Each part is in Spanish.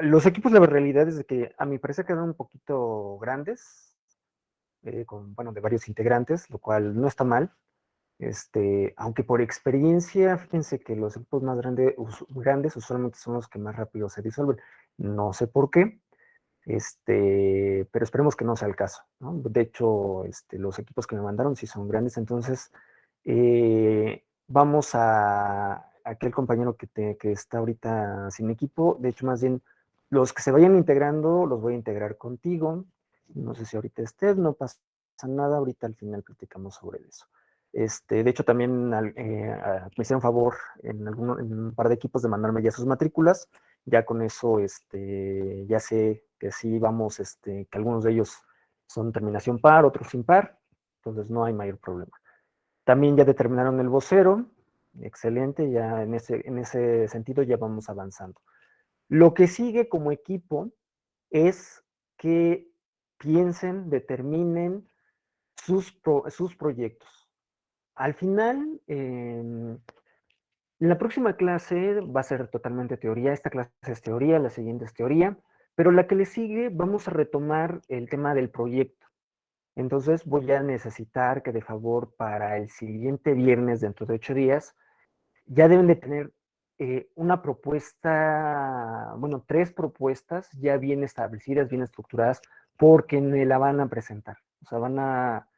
Los equipos, la realidad es de que a mi parecer quedaron un poquito grandes, bueno, de varios integrantes, lo cual no está mal. Aunque por experiencia, fíjense que los equipos más grandes usualmente son los que más rápido se disuelven. No sé por qué, pero esperemos que no sea el caso, ¿no? De hecho, los equipos que me mandaron sí son grandes, entonces vamos a aquel compañero que está ahorita sin equipo, de hecho más bien los que se vayan integrando los voy a integrar contigo, no sé si ahorita estés, no pasa nada, ahorita al final platicamos sobre eso. De hecho, también me hicieron favor en un par de equipos de mandarme ya sus matrículas. Ya con eso, ya sé que sí vamos, que algunos de ellos son terminación par, otros impar, entonces no hay mayor problema. También ya determinaron el vocero, excelente, ya en ese sentido ya vamos avanzando. Lo que sigue como equipo es que piensen, determinen sus proyectos. Al final, la próxima clase va a ser totalmente teoría. Esta clase es teoría, la siguiente es teoría, pero la que le sigue vamos a retomar el tema del proyecto. Entonces voy a necesitar que de favor para el siguiente viernes, dentro de 8 días, ya deben de tener una propuesta, bueno, 3 propuestas ya bien establecidas, bien estructuradas, porque me la van a presentar. O sea, van a,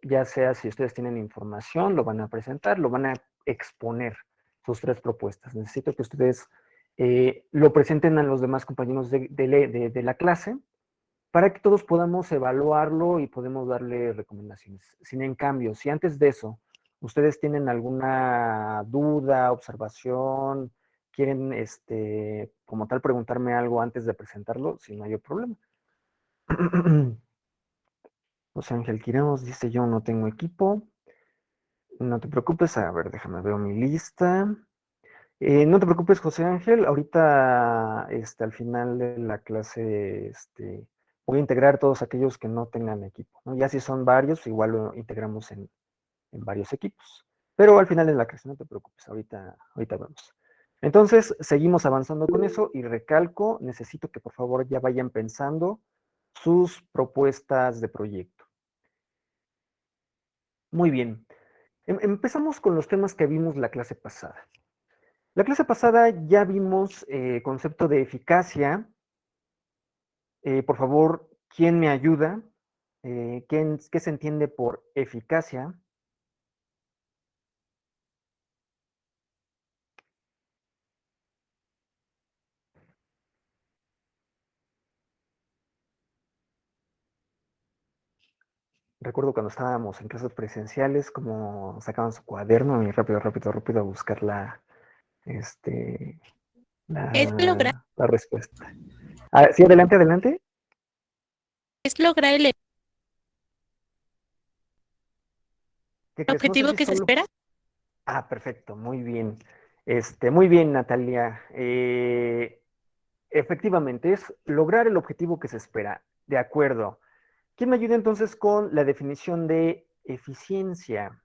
ya sea si ustedes tienen información, lo van a presentar, lo van a exponer, sus 3 propuestas. Necesito que ustedes lo presenten a los demás compañeros de la clase para que todos podamos evaluarlo y podemos darle recomendaciones. Sin en cambio, si antes de eso ustedes tienen alguna duda, observación, quieren como tal preguntarme algo antes de presentarlo, si no hay problema. José Ángel Quirós dice: yo no tengo equipo. No te preocupes, a ver, déjame ver mi lista. No te preocupes, José Ángel, ahorita al final de la clase voy a integrar todos aquellos que no tengan equipo, ¿no? Ya si son varios, igual lo integramos en varios equipos. Pero al final de la clase, no te preocupes, ahorita vemos. Entonces, seguimos avanzando con eso y recalco, necesito que por favor ya vayan pensando sus propuestas de proyecto. Muy bien. Empezamos con los temas que vimos la clase pasada. La clase pasada ya vimos concepto de eficacia. Por favor, ¿quién me ayuda? ¿Qué se entiende por eficacia? Recuerdo cuando estábamos en clases presenciales, como sacaban su cuaderno y rápido, rápido, rápido a buscar este, Es lograr, la respuesta. Ah, sí, adelante, adelante. es lograr el ¿Qué crees? No sé objetivo si que se solo. espera. Ah, perfecto, muy bien. Muy bien, Natalia. Efectivamente, es lograr el objetivo que se espera. De acuerdo. ¿Quién me ayuda entonces con la definición de eficiencia?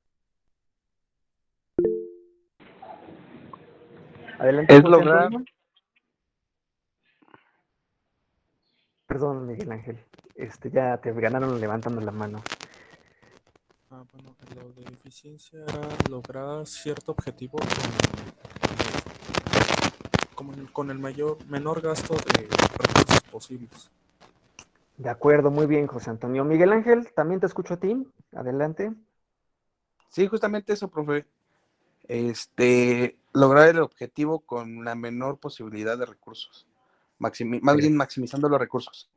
Adelante, Es José lograr, Antonio. Perdón, Miguel Ángel. Ya te ganaron levantando la mano. Bueno, lo de eficiencia era lograr cierto objetivo con el menor gasto de recursos posibles. De acuerdo, muy bien, José Antonio. Miguel Ángel, también te escucho a ti. Adelante. sí, justamente eso, profe. Lograr el objetivo con la menor posibilidad de recursos. Más bien maximizando los recursos.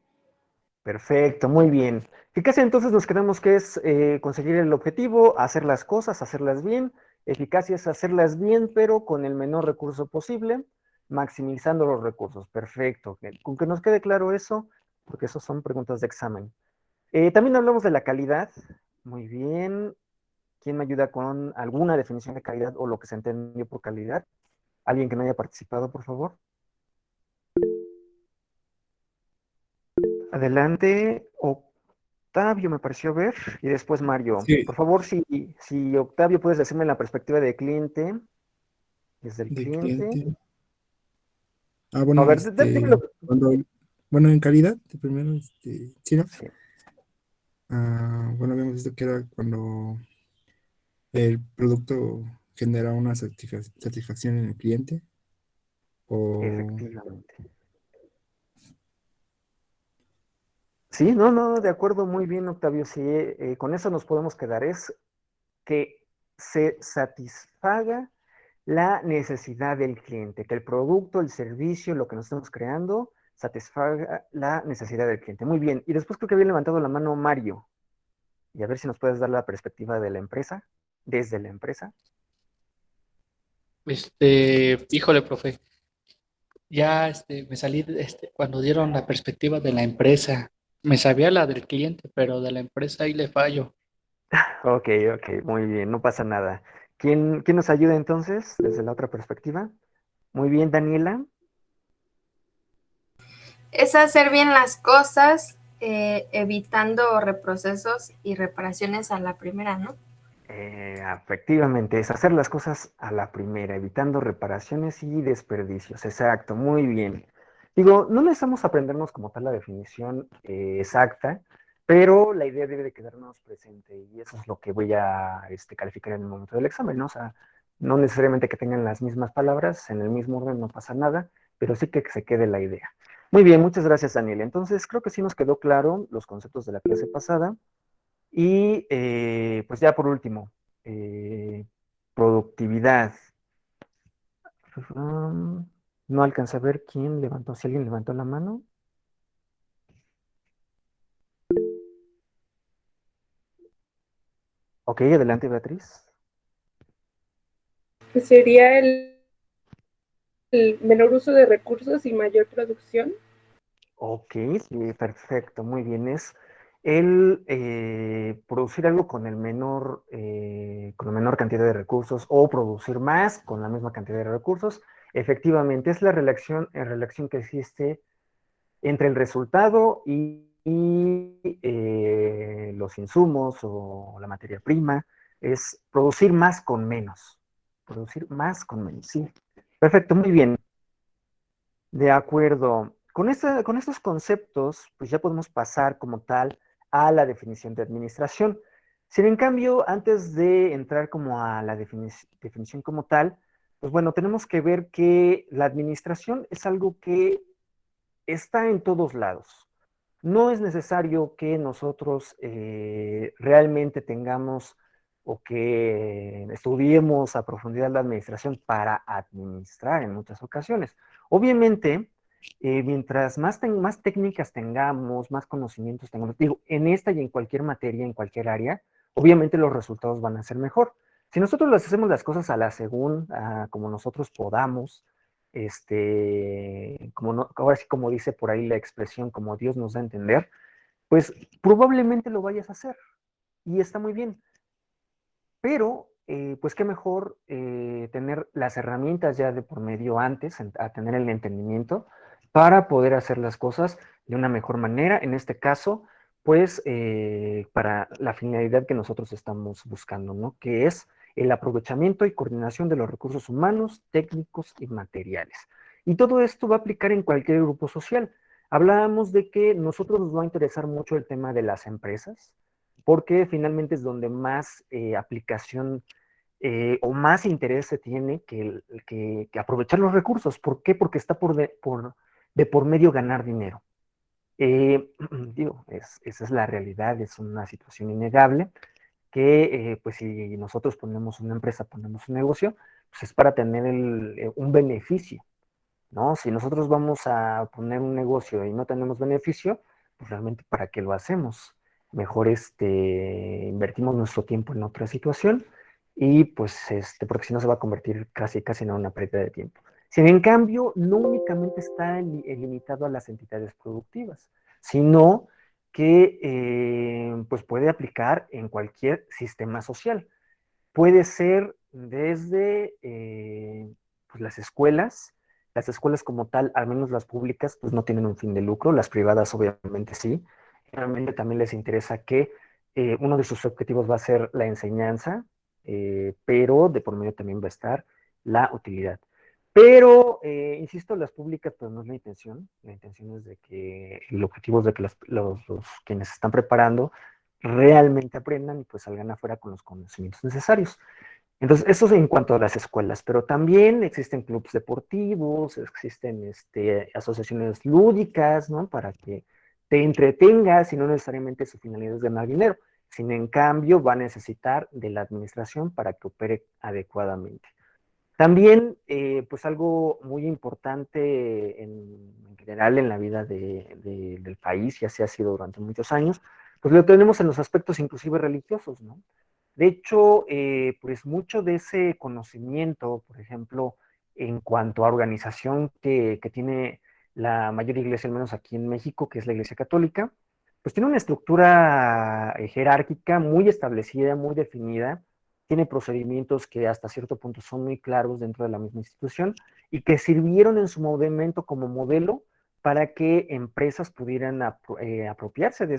Perfecto, muy bien. Eficacia entonces nos quedamos que es conseguir el objetivo, hacer las cosas, hacerlas bien. Eficacia es hacerlas bien, pero con el menor recurso posible, maximizando los recursos. Perfecto. Con que nos quede claro eso, porque eso son preguntas de examen. También hablamos de la calidad. Muy bien. ¿Quién me ayuda con alguna definición de calidad o lo que se entendió por calidad? ¿Alguien que no haya participado, por favor? Adelante, Octavio me pareció ver, y después Mario. Sí, Por favor, si Octavio puedes decirme la perspectiva de cliente, desde el de cliente. cliente. Ah, A bueno, ver, dímelo. bueno, en calidad, de primero, sí, ¿no? Sí, Bueno, habíamos visto que era cuando el producto genera una satisfacción en el cliente, o efectivamente. Sí, no, no, de acuerdo, muy bien, Octavio. Sí, con eso nos podemos quedar. Es que se satisfaga la necesidad del cliente, que el producto, el servicio, lo que nos estamos creando, satisfaga la necesidad del cliente. Muy bien. Y después creo que había levantado la mano Mario. Y a ver si nos puedes dar la perspectiva de la empresa, desde la empresa. Híjole, profe, ya me salí cuando dieron la perspectiva de la empresa. Me sabía la del cliente, pero de la empresa ahí le fallo. Ok, ok, muy bien, no pasa nada. ¿Quién nos ayuda entonces desde la otra perspectiva? Muy bien, Daniela. Es hacer bien las cosas, evitando reprocesos y reparaciones a la primera, ¿no? Efectivamente, es hacer las cosas a la primera, evitando reparaciones y desperdicios. Exacto, muy bien. Digo, no necesitamos aprendernos como tal la definición exacta, pero la idea debe de quedarnos presente y eso es lo que voy a calificar en el momento del examen, ¿no? O sea, no necesariamente que tengan las mismas palabras, en el mismo orden no pasa nada, pero sí que se quede la idea. Muy bien, muchas gracias, Daniel. Entonces, creo que sí nos quedó claro los conceptos de la clase pasada. Y pues ya por último, eh, productividad. No alcancé a ver quién levantó, si alguien levantó la mano. Ok, adelante, Beatriz. Sería el menor uso de recursos y mayor producción. Ok, sí, perfecto, muy bien. Es el producir algo con la menor cantidad de recursos o producir más con la misma cantidad de recursos. Efectivamente, es la relación que existe entre el resultado y los insumos o la materia prima. Es producir más con menos. Producir más con menos, sí. Perfecto, muy bien. De acuerdo. Con estos conceptos, pues ya podemos pasar como tal a la definición de administración. Sin en cambio, antes de entrar como a la definición como tal, pues bueno, tenemos que ver que la administración es algo que está en todos lados. No es necesario que nosotros realmente tengamos o que estudiemos a profundidad la administración para administrar en muchas ocasiones. Obviamente, mientras más técnicas tengamos, más conocimientos tengamos, digo, en esta y en cualquier materia, en cualquier área, obviamente los resultados van a ser mejor. Si nosotros hacemos las cosas a la según, como nosotros podamos, como no, ahora sí como dice por ahí la expresión, como Dios nos da a entender, pues probablemente lo vayas a hacer y está muy bien. Pero, pues qué mejor tener las herramientas ya de por medio antes, a tener el entendimiento para poder hacer las cosas de una mejor manera. En este caso, pues para la finalidad que nosotros estamos buscando, ¿no? Que es el aprovechamiento y coordinación de los recursos humanos, técnicos y materiales. Y todo esto va a aplicar en cualquier grupo social. Hablábamos de que nosotros nos va a interesar mucho el tema de las empresas, porque finalmente es donde más aplicación o más interés se tiene que aprovechar los recursos. ¿Por qué? Porque está de por medio ganar dinero. Digo, esa es la realidad, es una situación innegable que pues si nosotros ponemos una empresa, ponemos un negocio, pues es para tener un beneficio, ¿no? Si nosotros vamos a poner un negocio y no tenemos beneficio, pues realmente ¿para qué lo hacemos? Mejor invertimos nuestro tiempo en otra situación y pues porque si no se va a convertir casi en una pérdida de tiempo. Si en cambio no únicamente está limitado a las entidades productivas, sino que pues puede aplicar en cualquier sistema social. Puede ser desde pues las escuelas como tal, al menos las públicas, pues no tienen un fin de lucro, las privadas obviamente sí. Realmente también les interesa que uno de sus objetivos va a ser la enseñanza, pero de por medio también va a estar la utilidad. Pero, insisto, las públicas pues no es la intención es de que el objetivo es de que los quienes se están preparando realmente aprendan y pues salgan afuera con los conocimientos necesarios. Entonces, eso es en cuanto a las escuelas, pero también existen clubes deportivos, existen asociaciones lúdicas, ¿no? Para que te entretengas y no necesariamente su finalidad es ganar dinero, sino en cambio va a necesitar de la administración para que opere adecuadamente. También, pues algo muy importante en general en la vida del país, y así ha sido durante muchos años, pues lo tenemos en los aspectos inclusive religiosos, ¿no? De hecho, pues mucho de ese conocimiento, por ejemplo, en cuanto a organización que tiene la mayor iglesia, al menos aquí en México, que es la Iglesia Católica, pues tiene una estructura jerárquica muy establecida, muy definida, tiene procedimientos que hasta cierto punto son muy claros dentro de la misma institución y que sirvieron en su momento como modelo para que empresas pudieran apropiarse de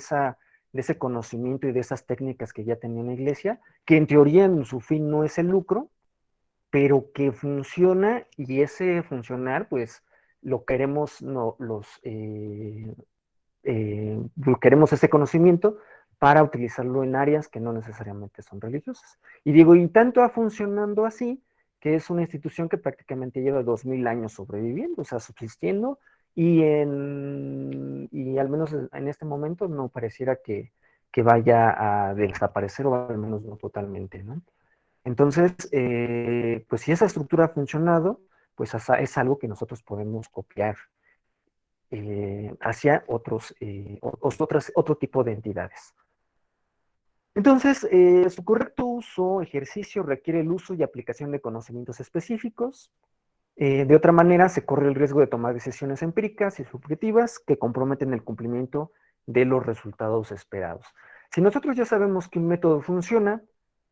ese conocimiento y de esas técnicas que ya tenía una iglesia, que en teoría en su fin no es el lucro, pero que funciona y ese funcionar, pues lo queremos, no, queremos ese conocimiento para utilizarlo en áreas que no necesariamente son religiosas. Y digo, y tanto ha funcionando así, que es una institución que prácticamente lleva 2000 años sobreviviendo, o sea, subsistiendo, y al menos en este momento no pareciera que vaya a desaparecer, o al menos no totalmente, ¿no? Entonces, pues si esa estructura ha funcionado, pues es algo que nosotros podemos copiar hacia otro tipo de entidades. Entonces, su correcto uso, ejercicio, requiere el uso y aplicación de conocimientos específicos. De otra manera, se corre el riesgo de tomar decisiones empíricas y subjetivas que comprometen el cumplimiento de los resultados esperados. Si nosotros ya sabemos que un método funciona,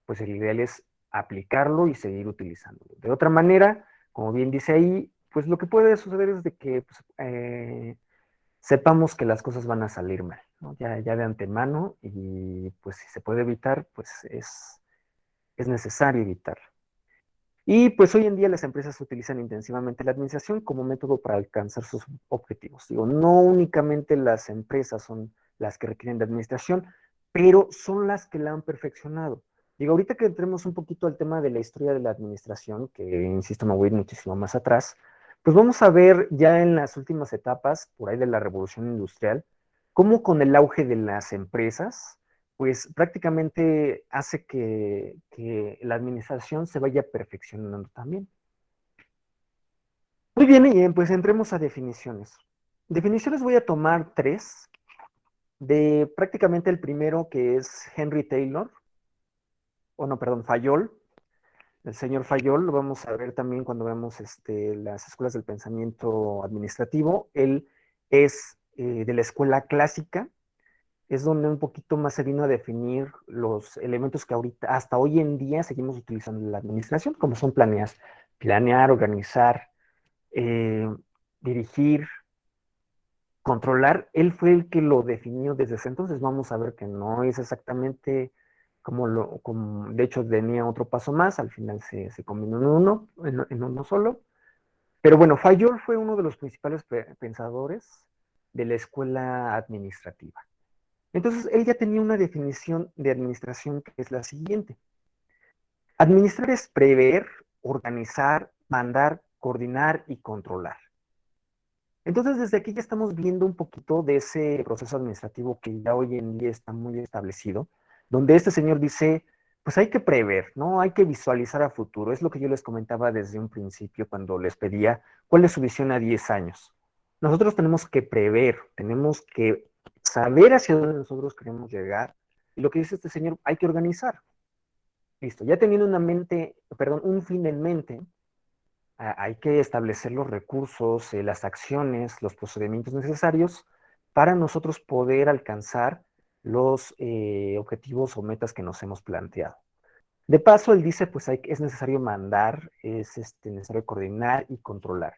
pues el ideal es aplicarlo y seguir utilizándolo. De otra manera, como bien dice ahí, pues lo que puede suceder es de que pues, sepamos que las cosas van a salir mal, ¿no? Ya de antemano, y pues si se puede evitar, pues es necesario evitarlo. Y pues hoy en día las empresas utilizan intensivamente la administración como método para alcanzar sus objetivos. Digo, no únicamente las empresas son las que requieren de administración, pero son las que la han perfeccionado. Digo, ahorita que entremos un poquito al tema de la historia de la administración, que insisto, me voy a ir muchísimo más atrás, pues vamos a ver ya en las últimas etapas, por ahí de la revolución industrial, cómo con el auge de las empresas, pues prácticamente hace que la administración se vaya perfeccionando también. Muy bien, y pues entremos a definiciones. Definiciones voy a tomar tres, de prácticamente el primero que es Henry Taylor, o no, perdón, Fayol. El señor Fayol lo vamos a ver también cuando vemos las escuelas del pensamiento administrativo. Él es de la escuela clásica, es donde un poquito más se vino a definir los elementos que ahorita, hasta hoy en día, seguimos utilizando en la administración, como son planear, organizar, eh, dirigir, controlar. Él fue el que lo definió desde ese entonces. Vamos a ver que no es exactamente como de hecho tenía otro paso más, al final se combinó en uno solo. Pero bueno, Fayol fue uno de los principales pensadores de la escuela administrativa. Entonces, él ya tenía una definición de administración que es la siguiente. Administrar es prever, organizar, mandar, coordinar y controlar. Entonces, desde aquí ya estamos viendo un poquito de ese proceso administrativo que ya hoy en día está muy establecido, donde este señor dice, pues hay que prever, ¿no? Hay que visualizar a futuro. Es lo que yo les comentaba desde un principio cuando les pedía cuál es su visión a 10 años. Nosotros tenemos que prever, tenemos que saber hacia dónde nosotros queremos llegar. Y lo que dice este señor, hay que organizar. Listo, ya teniendo un fin en mente, hay que establecer los recursos, las acciones, los procedimientos necesarios para nosotros poder alcanzar los objetivos o metas que nos hemos planteado. De paso, él dice, pues es necesario mandar, es necesario coordinar y controlar.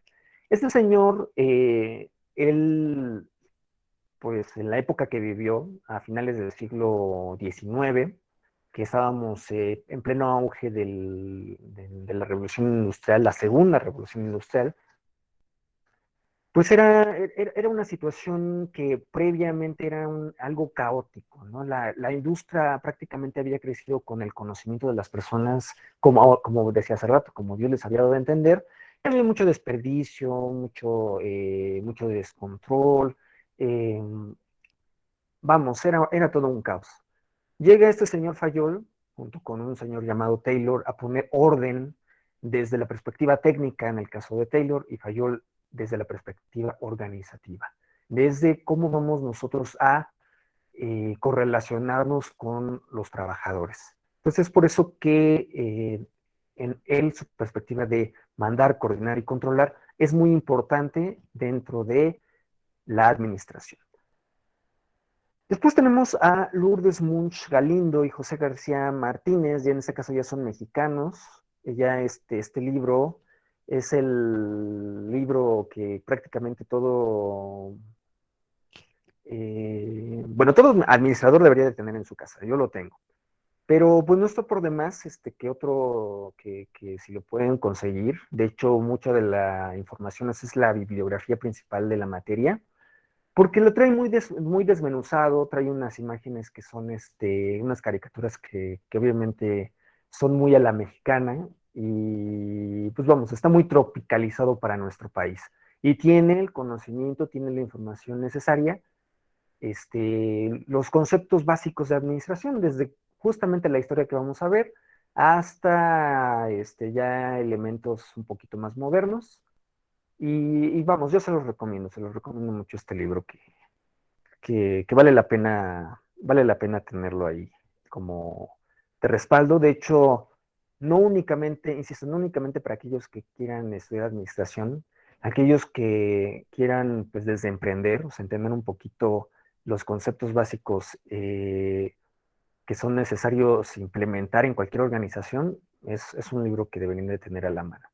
Este señor, él, pues en la época que vivió, a finales del siglo XIX, que estábamos en pleno auge de la revolución industrial, la segunda revolución industrial, pues era una situación que previamente era algo caótico, ¿no? La industria prácticamente había crecido con el conocimiento de las personas, como decía hace rato, como Dios les había dado a entender. Había mucho desperdicio, mucho descontrol. eh, Vamos, era todo un caos. Llega este señor Fayol, junto con un señor llamado Taylor, a poner orden desde la perspectiva técnica en el caso de Taylor y Fayol desde la perspectiva organizativa, desde cómo vamos nosotros a correlacionarnos con los trabajadores. Entonces, es por eso que en él su perspectiva de mandar, coordinar y controlar es muy importante dentro de la administración. Después tenemos a Lourdes Munch Galindo y José García Martínez, ya en este caso ya son mexicanos. Ya este libro es el libro que prácticamente todo administrador debería de tener en su casa, yo lo tengo. Pero pues no está por demás que si lo pueden conseguir. De hecho, mucha de la información es la bibliografía principal de la materia, porque lo trae muy desmenuzado, trae unas imágenes que son unas caricaturas que obviamente son muy a la mexicana y pues vamos, está muy tropicalizado para nuestro país. Y tiene el conocimiento, tiene la información necesaria, los conceptos básicos de administración, desde justamente la historia que vamos a ver, hasta ya elementos un poquito más modernos. Y vamos, yo se los recomiendo mucho este libro que vale la pena tenerlo ahí como de respaldo. De hecho, no únicamente, insisto, no únicamente para aquellos que quieran estudiar administración, aquellos que quieran pues desde emprender, o sea, entender un poquito los conceptos básicos que son necesarios implementar en cualquier organización, es un libro que deberían de tener a la mano.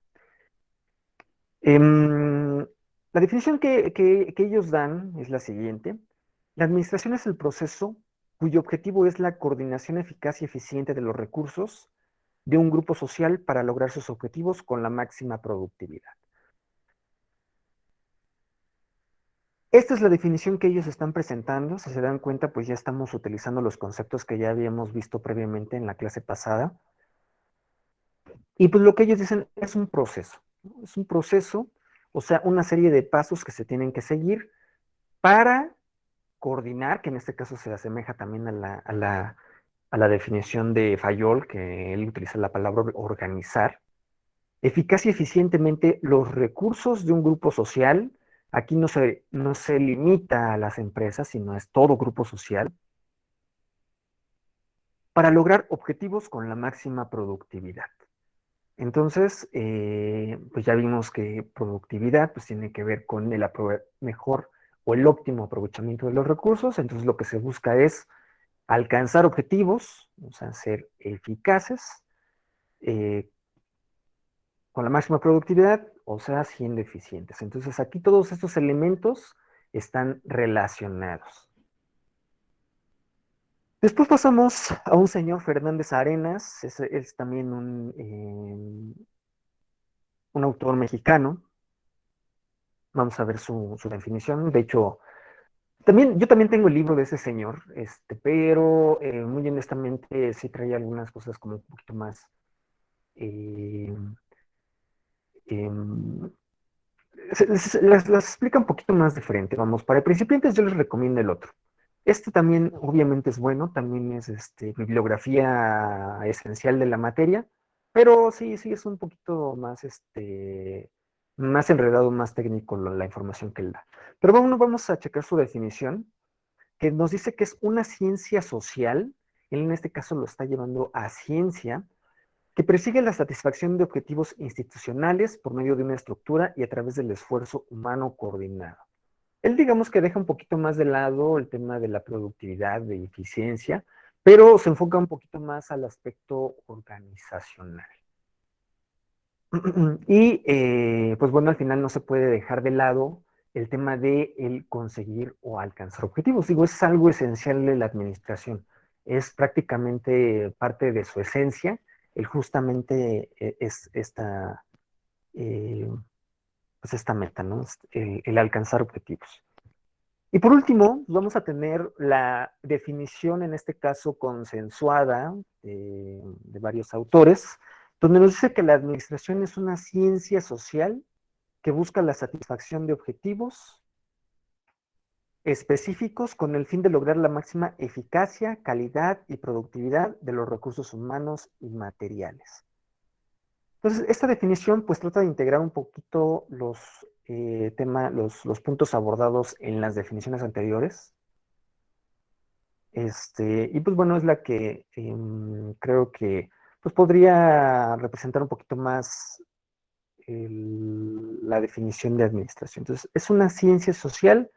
La definición que ellos dan es la siguiente. La administración es el proceso cuyo objetivo es la coordinación eficaz y eficiente de los recursos de un grupo social para lograr sus objetivos con la máxima productividad. Esta es la definición que ellos están presentando. Si se dan cuenta, pues ya estamos utilizando los conceptos que ya habíamos visto previamente en la clase pasada. Y pues lo que ellos dicen es un proceso, ¿no? Es un proceso, o sea, una serie de pasos que se tienen que seguir para coordinar, que en este caso se asemeja también a la definición de Fayol, que él utiliza la palabra organizar, eficaz y eficientemente los recursos de un grupo social. Aquí no se limita a las empresas, sino es todo grupo social, para lograr objetivos con la máxima productividad. Entonces, pues ya vimos que productividad pues tiene que ver con el mejor o el óptimo aprovechamiento de los recursos. Entonces lo que se busca es alcanzar objetivos, o sea, ser eficaces con la máxima productividad, o sea, siendo eficientes. Entonces aquí todos estos elementos están relacionados. Después pasamos a un señor Fernández Arenas, es también un autor mexicano. Vamos a ver su definición. De hecho, yo también tengo el libro de ese señor, pero muy honestamente sí traía algunas cosas como un poquito más eh, em, las explica un poquito más de frente. Vamos, para principiantes yo les recomiendo el otro. Este también obviamente es bueno, también es bibliografía esencial de la materia, pero sí es un poquito más enredado, más técnico la información que él da. Pero bueno, vamos a checar su definición, que nos dice que es una ciencia social. Él en este caso lo está llevando a ciencia, que persigue la satisfacción de objetivos institucionales por medio de una estructura y a través del esfuerzo humano coordinado. Él digamos que deja un poquito más de lado el tema de la productividad, de eficiencia, pero se enfoca un poquito más al aspecto organizacional. Y pues bueno, al final no se puede dejar de lado el tema de el conseguir o alcanzar objetivos. Digo, es algo esencial de la administración. es prácticamente parte de su esencia, el justamente es pues esta meta, ¿no? El alcanzar objetivos. Y por último, vamos a tener la definición, en este caso consensuada, de varios autores, donde nos dice que la administración es una ciencia social que busca la satisfacción de objetivos específicos con el fin de lograr la máxima eficacia, calidad y productividad de los recursos humanos y materiales. Entonces, esta definición pues trata de integrar un poquito los los puntos abordados en las definiciones anteriores. Y pues bueno, es la que creo que pues podría representar un poquito más la definición de administración. Entonces, es una ciencia social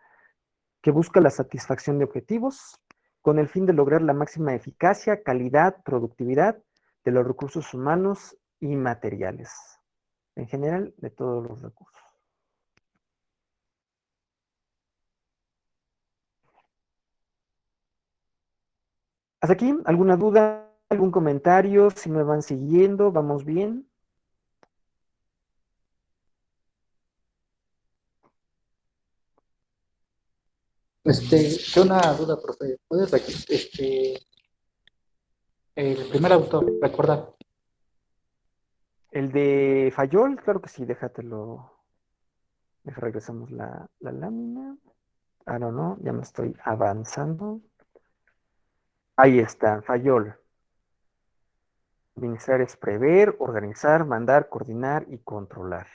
que busca la satisfacción de objetivos con el fin de lograr la máxima eficacia, calidad, productividad de los recursos humanos y materiales. En general, de todos los recursos. ¿Hasta aquí? ¿Alguna duda? ¿Algún comentario? Si me van siguiendo, ¿vamos bien? Tengo una duda, profe. ¿Puedes el primer autor, recordar? El de Fayol, claro que sí, regresamos la lámina. Ah, no, ya me estoy avanzando. Ahí está, Fayol. Administrar es prever, organizar, mandar, coordinar y controlar.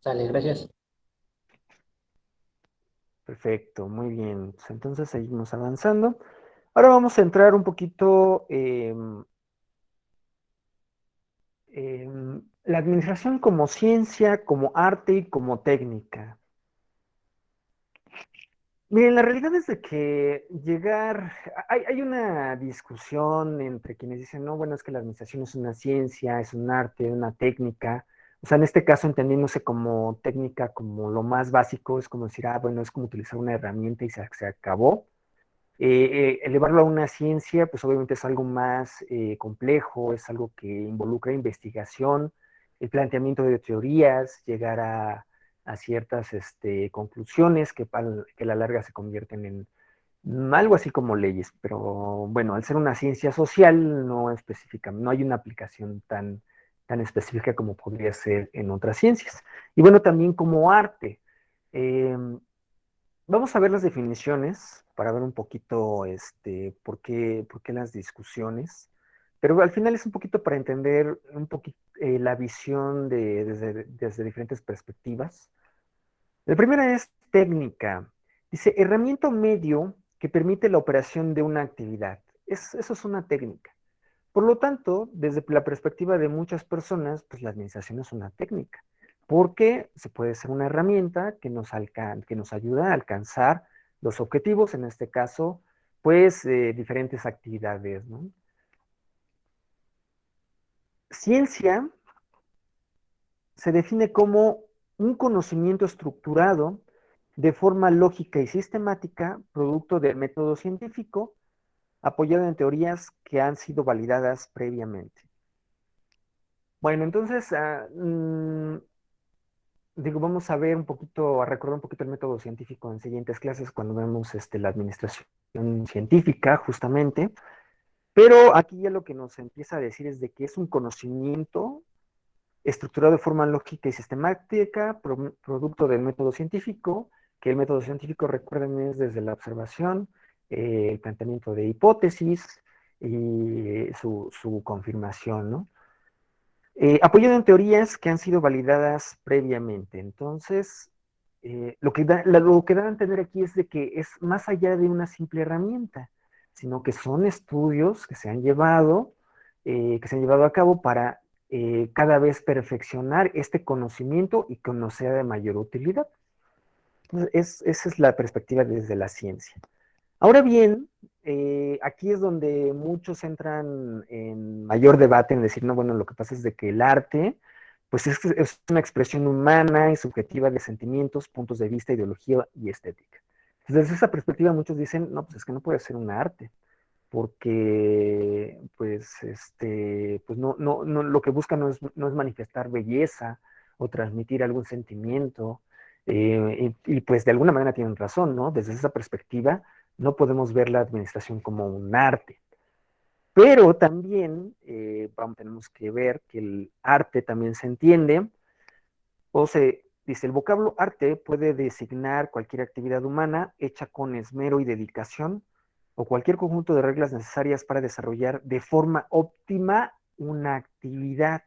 Dale, gracias. Perfecto, muy bien. Pues entonces seguimos avanzando. Ahora vamos a entrar un poquito la administración como ciencia, como arte y como técnica. Miren, la realidad es de que hay una discusión entre quienes dicen, no, bueno, es que la administración es una ciencia, es un arte, una técnica. O sea, en este caso, entendiéndose como técnica, como lo más básico, es como decir, bueno, es como utilizar una herramienta y se acabó. Elevarlo a una ciencia, pues obviamente es algo más complejo, es algo que involucra investigación, el planteamiento de teorías, llegar a ciertas conclusiones que a la larga se convierten en algo así como leyes, pero bueno, al ser una ciencia social no específica, no hay una aplicación tan específica como podría ser en otras ciencias. Y bueno, también como arte. Vamos a ver las definiciones para ver un poquito por qué las discusiones. Pero al final es un poquito para entender un poquito la visión desde diferentes perspectivas. La primera es técnica. Dice, herramienta o medio que permite la operación de una actividad. Eso es una técnica. Por lo tanto, desde la perspectiva de muchas personas, pues la administración es una técnica, porque se puede ser una herramienta que nos ayuda a alcanzar los objetivos, en este caso, pues diferentes actividades, ¿no? Ciencia se define como un conocimiento estructurado de forma lógica y sistemática, producto del método científico, apoyado en teorías que han sido validadas previamente. Bueno, entonces, digo, vamos a ver un poquito, a recordar un poquito el método científico en siguientes clases cuando vemos la administración científica, justamente. Pero aquí ya lo que nos empieza a decir es de que es un conocimiento estructurado de forma lógica y sistemática, producto del método científico, que el método científico, recuerden, es desde la observación, el planteamiento de hipótesis y su confirmación, ¿no? Apoyado en teorías que han sido validadas previamente. Entonces, lo que da a entender aquí es de que es más allá de una simple herramienta, sino que son estudios que se han llevado a cabo para cada vez perfeccionar este conocimiento y que nos sea de mayor utilidad. Entonces, esa es la perspectiva desde la ciencia. Ahora bien, aquí es donde muchos entran en mayor debate en decir, no, bueno, lo que pasa es de que el arte, pues es una expresión humana y subjetiva de sentimientos, puntos de vista, ideología y estética. Desde esa perspectiva muchos dicen, no, pues es que no puede ser un arte, porque pues no, lo que busca no es manifestar belleza o transmitir algún sentimiento, y pues de alguna manera tienen razón, ¿no? Desde esa perspectiva no podemos ver la administración como un arte. Pero también tenemos que ver que el arte también se entiende, o se dice, el vocablo arte puede designar cualquier actividad humana hecha con esmero y dedicación, o cualquier conjunto de reglas necesarias para desarrollar de forma óptima una actividad.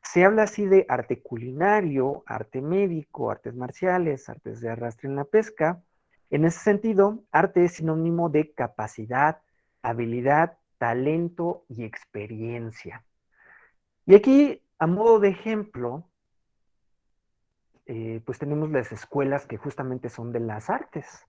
Se habla así de arte culinario, arte médico, artes marciales, artes de arrastre en la pesca. En ese sentido, arte es sinónimo de capacidad, habilidad, talento y experiencia. Y aquí, a modo de ejemplo, pues tenemos las escuelas que justamente son de las artes,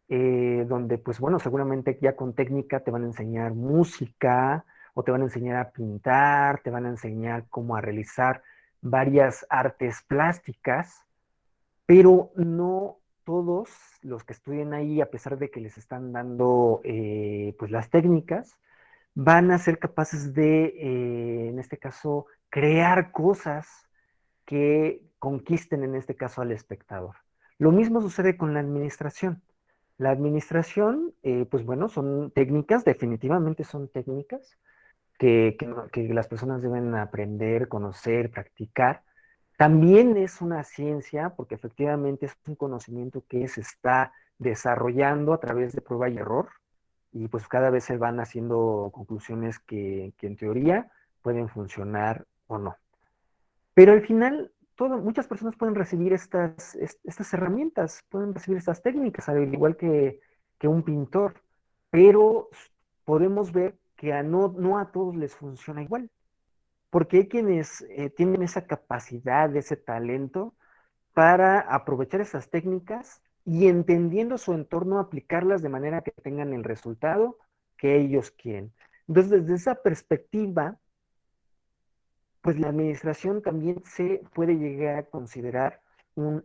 donde pues bueno, seguramente ya con técnica te van a enseñar música o te van a enseñar a pintar, te van a enseñar cómo a realizar varias artes plásticas, pero no todos los que estudian ahí, a pesar de que les están dando pues las técnicas, van a ser capaces de, en este caso, crear cosas que conquisten en este caso al espectador. Lo mismo sucede con la administración. La administración, pues bueno, son técnicas, definitivamente son técnicas que las personas deben aprender, conocer, practicar. También es una ciencia, porque efectivamente es un conocimiento que se está desarrollando a través de prueba y error, y pues cada vez se van haciendo conclusiones que en teoría pueden funcionar o no. Pero al final, muchas personas pueden recibir estas herramientas, pueden recibir estas técnicas, al igual que un pintor, pero podemos ver que no a todos les funciona igual, porque hay quienes tienen esa capacidad, ese talento para aprovechar esas técnicas y entendiendo su entorno, aplicarlas de manera que tengan el resultado que ellos quieren. Entonces, desde esa perspectiva, pues la administración también se puede llegar a considerar un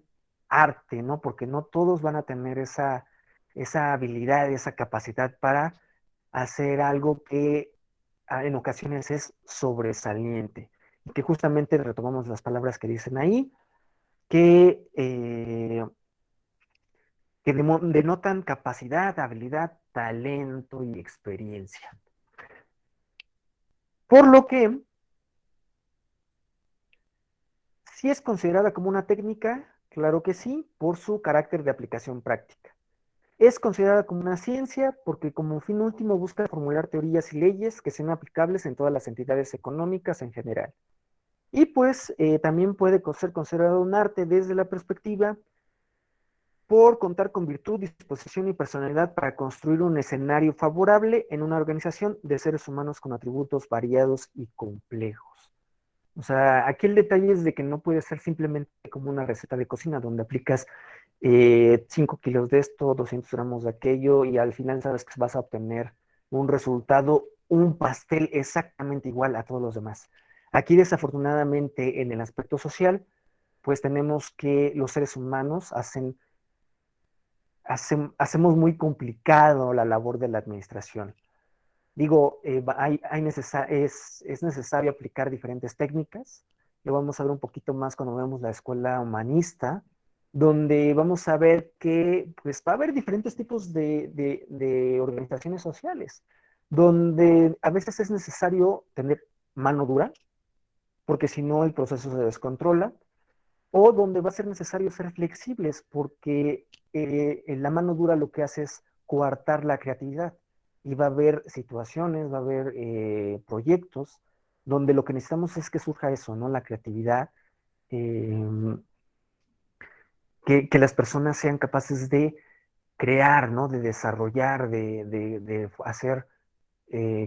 arte, ¿no? Porque no todos van a tener esa habilidad, esa capacidad para hacer algo que en ocasiones es sobresaliente. Y que justamente retomamos las palabras que dicen ahí, que denotan capacidad, habilidad, talento y experiencia. Por lo que, si es considerada como una técnica, claro que sí, por su carácter de aplicación práctica. Es considerada como una ciencia porque como fin último busca formular teorías y leyes que sean aplicables en todas las entidades económicas en general. Y pues también puede ser considerado un arte desde la perspectiva por contar con virtud, disposición y personalidad para construir un escenario favorable en una organización de seres humanos con atributos variados y complejos. O sea, aquí el detalle es de que no puede ser simplemente como una receta de cocina donde aplicas 5 kilos de esto, 200 gramos de aquello y al final sabes que vas a obtener un resultado, un pastel exactamente igual a todos los demás. Aquí desafortunadamente en el aspecto social, pues tenemos que los seres humanos hacemos muy complicado la labor de la administración. Digo, es necesario aplicar diferentes técnicas. Lo vamos a ver un poquito más cuando vemos la escuela humanista, donde vamos a ver que pues, va a haber diferentes tipos de organizaciones sociales, donde a veces es necesario tener mano dura, porque si no el proceso se descontrola, o donde va a ser necesario ser flexibles, porque en la mano dura lo que hace es coartar la creatividad. Y va a haber situaciones, va a haber proyectos donde lo que necesitamos es que surja eso, ¿no? La creatividad, que las personas sean capaces de crear, ¿no? De desarrollar, de hacer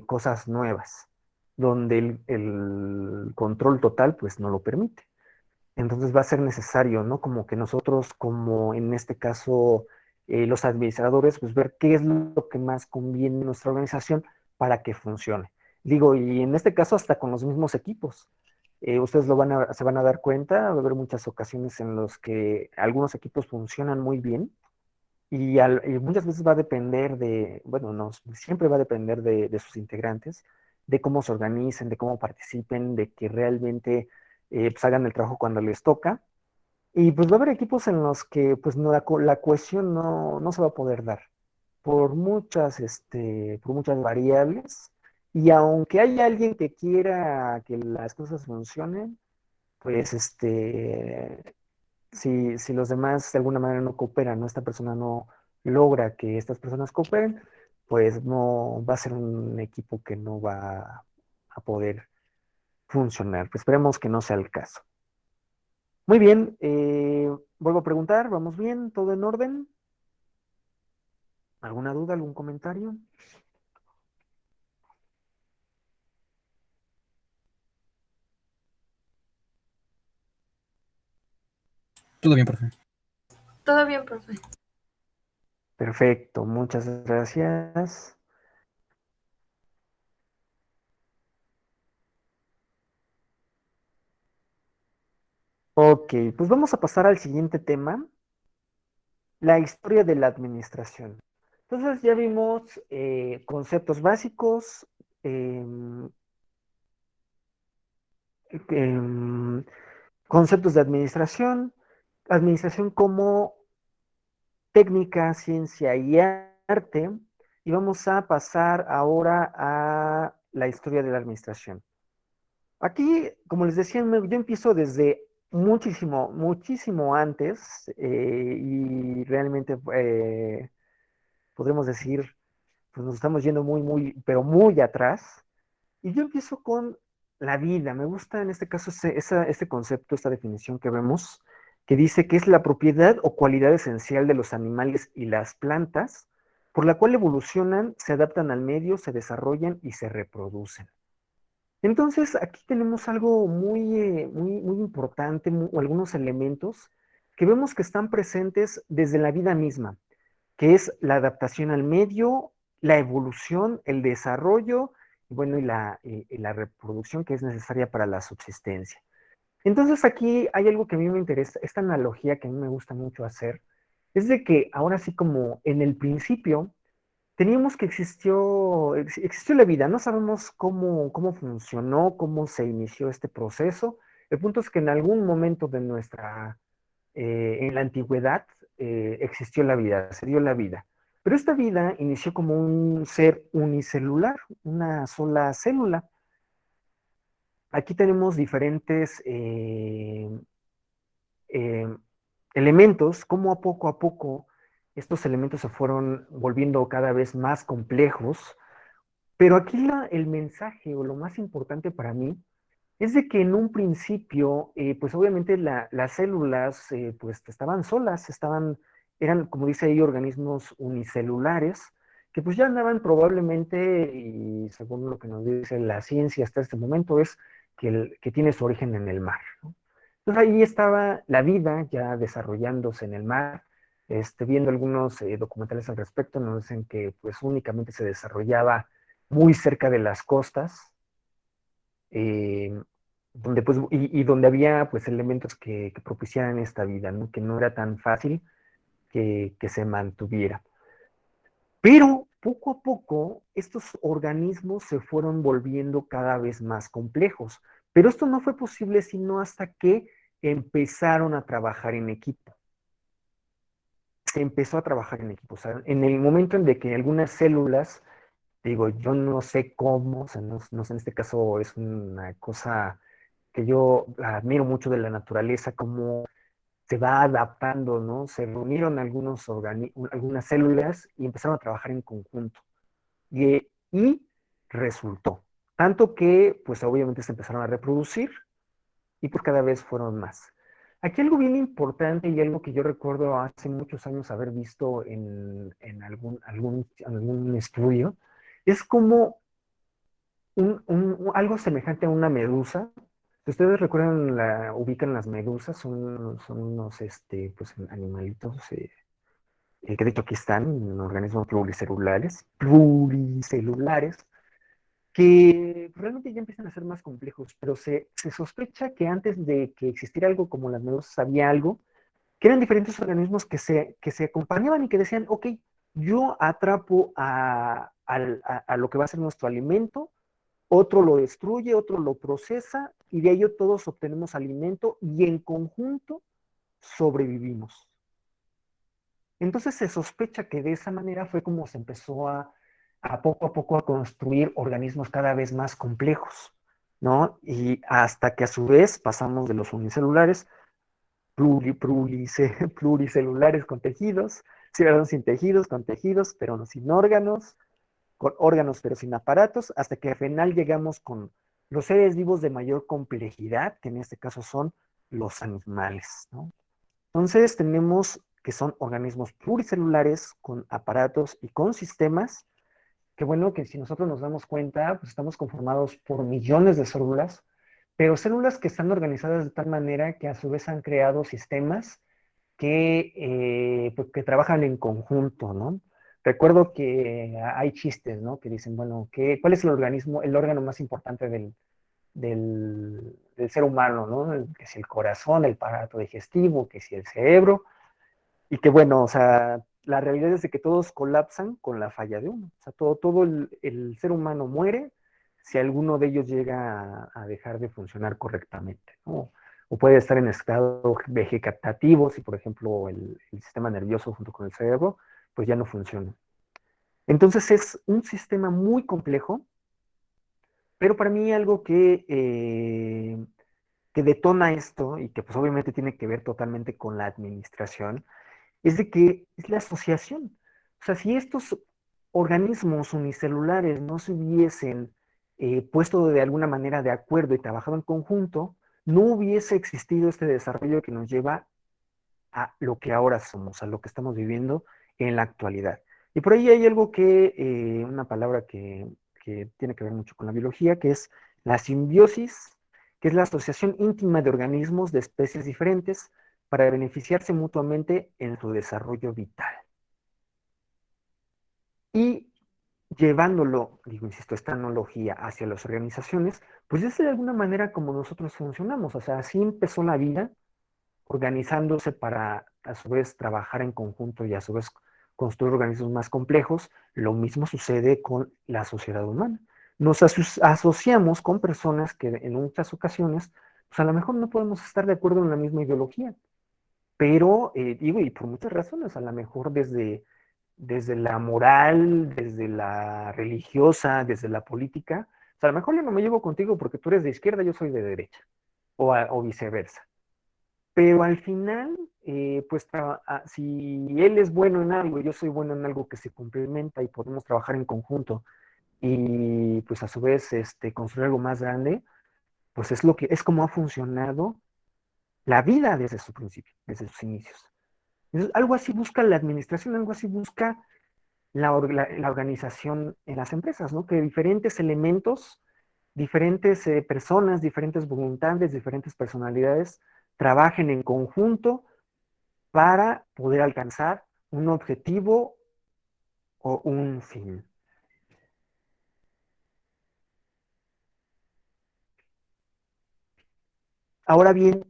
cosas nuevas, donde el control total pues no lo permite. Entonces va a ser necesario, ¿no? Como que nosotros, como en este caso los administradores, pues ver qué es lo que más conviene en nuestra organización para que funcione. Digo, y en este caso hasta con los mismos equipos. Ustedes se van a dar cuenta, va a haber muchas ocasiones en las que algunos equipos funcionan muy bien y muchas veces va a depender de, bueno, no, siempre va a depender de sus integrantes, de cómo se organicen, de cómo participen, de que realmente pues hagan el trabajo cuando les toca. Y pues va a haber equipos en los que pues no, la cohesión no se va a poder dar por muchas variables. Y aunque haya alguien que quiera que las cosas funcionen, pues si los demás de alguna manera no cooperan, ¿no? Esta persona no logra que estas personas cooperen, pues no va a ser un equipo que no va a poder funcionar. Pues esperemos que no sea el caso. Muy bien, vuelvo a preguntar, ¿vamos bien? ¿Todo en orden? ¿Alguna duda, algún comentario? Todo bien, profe. Todo bien, profe. Perfecto, muchas gracias. Ok, pues vamos a pasar al siguiente tema, la historia de la administración. Entonces ya vimos conceptos básicos, em, em, conceptos de administración, administración como técnica, ciencia y arte, y vamos a pasar ahora a la historia de la administración. Aquí, como les decía, yo empiezo desde muchísimo, muchísimo antes y realmente podremos decir, pues nos estamos yendo muy, muy, pero muy atrás. Y yo empiezo con la vida. Me gusta en este caso este concepto, esta definición que vemos, que dice que es la propiedad o cualidad esencial de los animales y las plantas, por la cual evolucionan, se adaptan al medio, se desarrollan y se reproducen. Entonces, aquí tenemos algo muy importante, o algunos elementos que vemos que están presentes desde la vida misma, que es la adaptación al medio, la evolución, el desarrollo, y bueno, y la reproducción que es necesaria para la subsistencia. Entonces, aquí hay algo que a mí me interesa, esta analogía que a mí me gusta mucho hacer, es de que ahora sí como en el principio, teníamos que existió la vida, no sabemos cómo funcionó, cómo se inició este proceso. El punto es que en algún momento en la antigüedad, existió la vida, se dio la vida. Pero esta vida inició como un ser unicelular, una sola célula. Aquí tenemos diferentes eh, elementos, cómo a poco estos elementos se fueron volviendo cada vez más complejos. Pero aquí el mensaje o lo más importante para mí es de que en un principio, pues obviamente las células pues estaban solas, eran, como dice ahí, organismos unicelulares, que pues ya andaban probablemente, y según lo que nos dice la ciencia hasta este momento, es que tiene su origen en el mar, ¿no? Entonces ahí estaba la vida ya desarrollándose en el mar. Viendo algunos documentales al respecto, nos dicen que pues únicamente se desarrollaba muy cerca de las costas, eh, donde pues, y donde había pues elementos que propiciaran esta vida, ¿no? Que no era tan fácil que se mantuviera. Pero poco a poco estos organismos se fueron volviendo cada vez más complejos. Pero esto no fue posible sino hasta que empezaron a trabajar en equipo. Se empezó a trabajar en equipo. O sea, en el momento en de que algunas células, digo, yo no sé cómo, o sea, no sé, en este caso es una cosa que yo admiro mucho de la naturaleza, cómo se va adaptando, ¿no? Se reunieron algunas células y empezaron a trabajar en conjunto. Y resultó. Tanto que, pues obviamente se empezaron a reproducir y pues cada vez fueron más. Aquí algo bien importante y algo que yo recuerdo hace muchos años haber visto en algún estudio, es como algo semejante a una medusa. Si ustedes recuerdan, ubican las medusas, son unos pues, animalitos que de hecho aquí están, en organismos pluricelulares, que realmente ya empiezan a ser más complejos, pero se sospecha que antes de que existiera algo como las medusas había algo que eran diferentes organismos que se acompañaban y que decían, ok, yo atrapo a lo que va a ser nuestro alimento, otro lo destruye, otro lo procesa, y de ello todos obtenemos alimento y en conjunto sobrevivimos. Entonces se sospecha que de esa manera fue como se empezó a poco a poco a construir organismos cada vez más complejos, ¿no? Y hasta que a su vez pasamos de los unicelulares pluricelulares con tejidos, sí, perdón, sin tejidos, con tejidos, pero no sin órganos, con órganos pero sin aparatos, hasta que al final llegamos con los seres vivos de mayor complejidad, que en este caso son los animales, ¿no? Entonces tenemos que son organismos pluricelulares con aparatos y con sistemas, que bueno, que si nosotros nos damos cuenta, pues estamos conformados por millones de células, pero células que están organizadas de tal manera que a su vez han creado sistemas pues, que trabajan en conjunto, ¿no? Recuerdo que hay chistes, ¿no? Que dicen, bueno, ¿cuál es el organismo, el órgano más importante del ser humano, ¿no? Que si el corazón, el aparato digestivo, que si el cerebro, y que bueno, o sea, la realidad es de que todos colapsan con la falla de uno. O sea, todo el ser humano muere si alguno de ellos llega a dejar de funcionar correctamente, ¿no? O puede estar en estado vegetativo si, por ejemplo, el sistema nervioso junto con el cerebro, pues ya no funciona. Entonces es un sistema muy complejo, pero para mí algo que detona esto y que pues obviamente tiene que ver totalmente con la administración, es de que es la asociación. O sea, si estos organismos unicelulares no se hubiesen puesto de alguna manera de acuerdo y trabajado en conjunto, no hubiese existido este desarrollo que nos lleva a lo que ahora somos, a lo que estamos viviendo en la actualidad. Y por ahí hay algo una palabra que tiene que ver mucho con la biología, que es la simbiosis, que es la asociación íntima de organismos de especies diferentes para beneficiarse mutuamente en su desarrollo vital. Y llevándolo, digo, insisto, esta analogía hacia las organizaciones, pues es de alguna manera como nosotros funcionamos. O sea, así empezó la vida, organizándose para a su vez trabajar en conjunto y a su vez construir organismos más complejos. Lo mismo sucede con la sociedad humana. Nos asociamos con personas que en muchas ocasiones, pues a lo mejor no podemos estar de acuerdo en la misma ideología, pero digo, y por muchas razones, a lo mejor desde la moral, desde la religiosa, desde la política, o sea, a lo mejor yo no me llevo contigo porque tú eres de izquierda, yo soy de derecha, o viceversa. Pero al final, pues si él es bueno en algo y yo soy bueno en algo que se complementa y podemos trabajar en conjunto y pues a su vez construir algo más grande, pues es como ha funcionado la vida desde su principio, desde sus inicios. Entonces, algo así busca la administración, algo así busca la organización en las empresas, ¿no? Que diferentes elementos, diferentes personas, diferentes voluntades, diferentes personalidades trabajen en conjunto para poder alcanzar un objetivo o un fin. Ahora bien,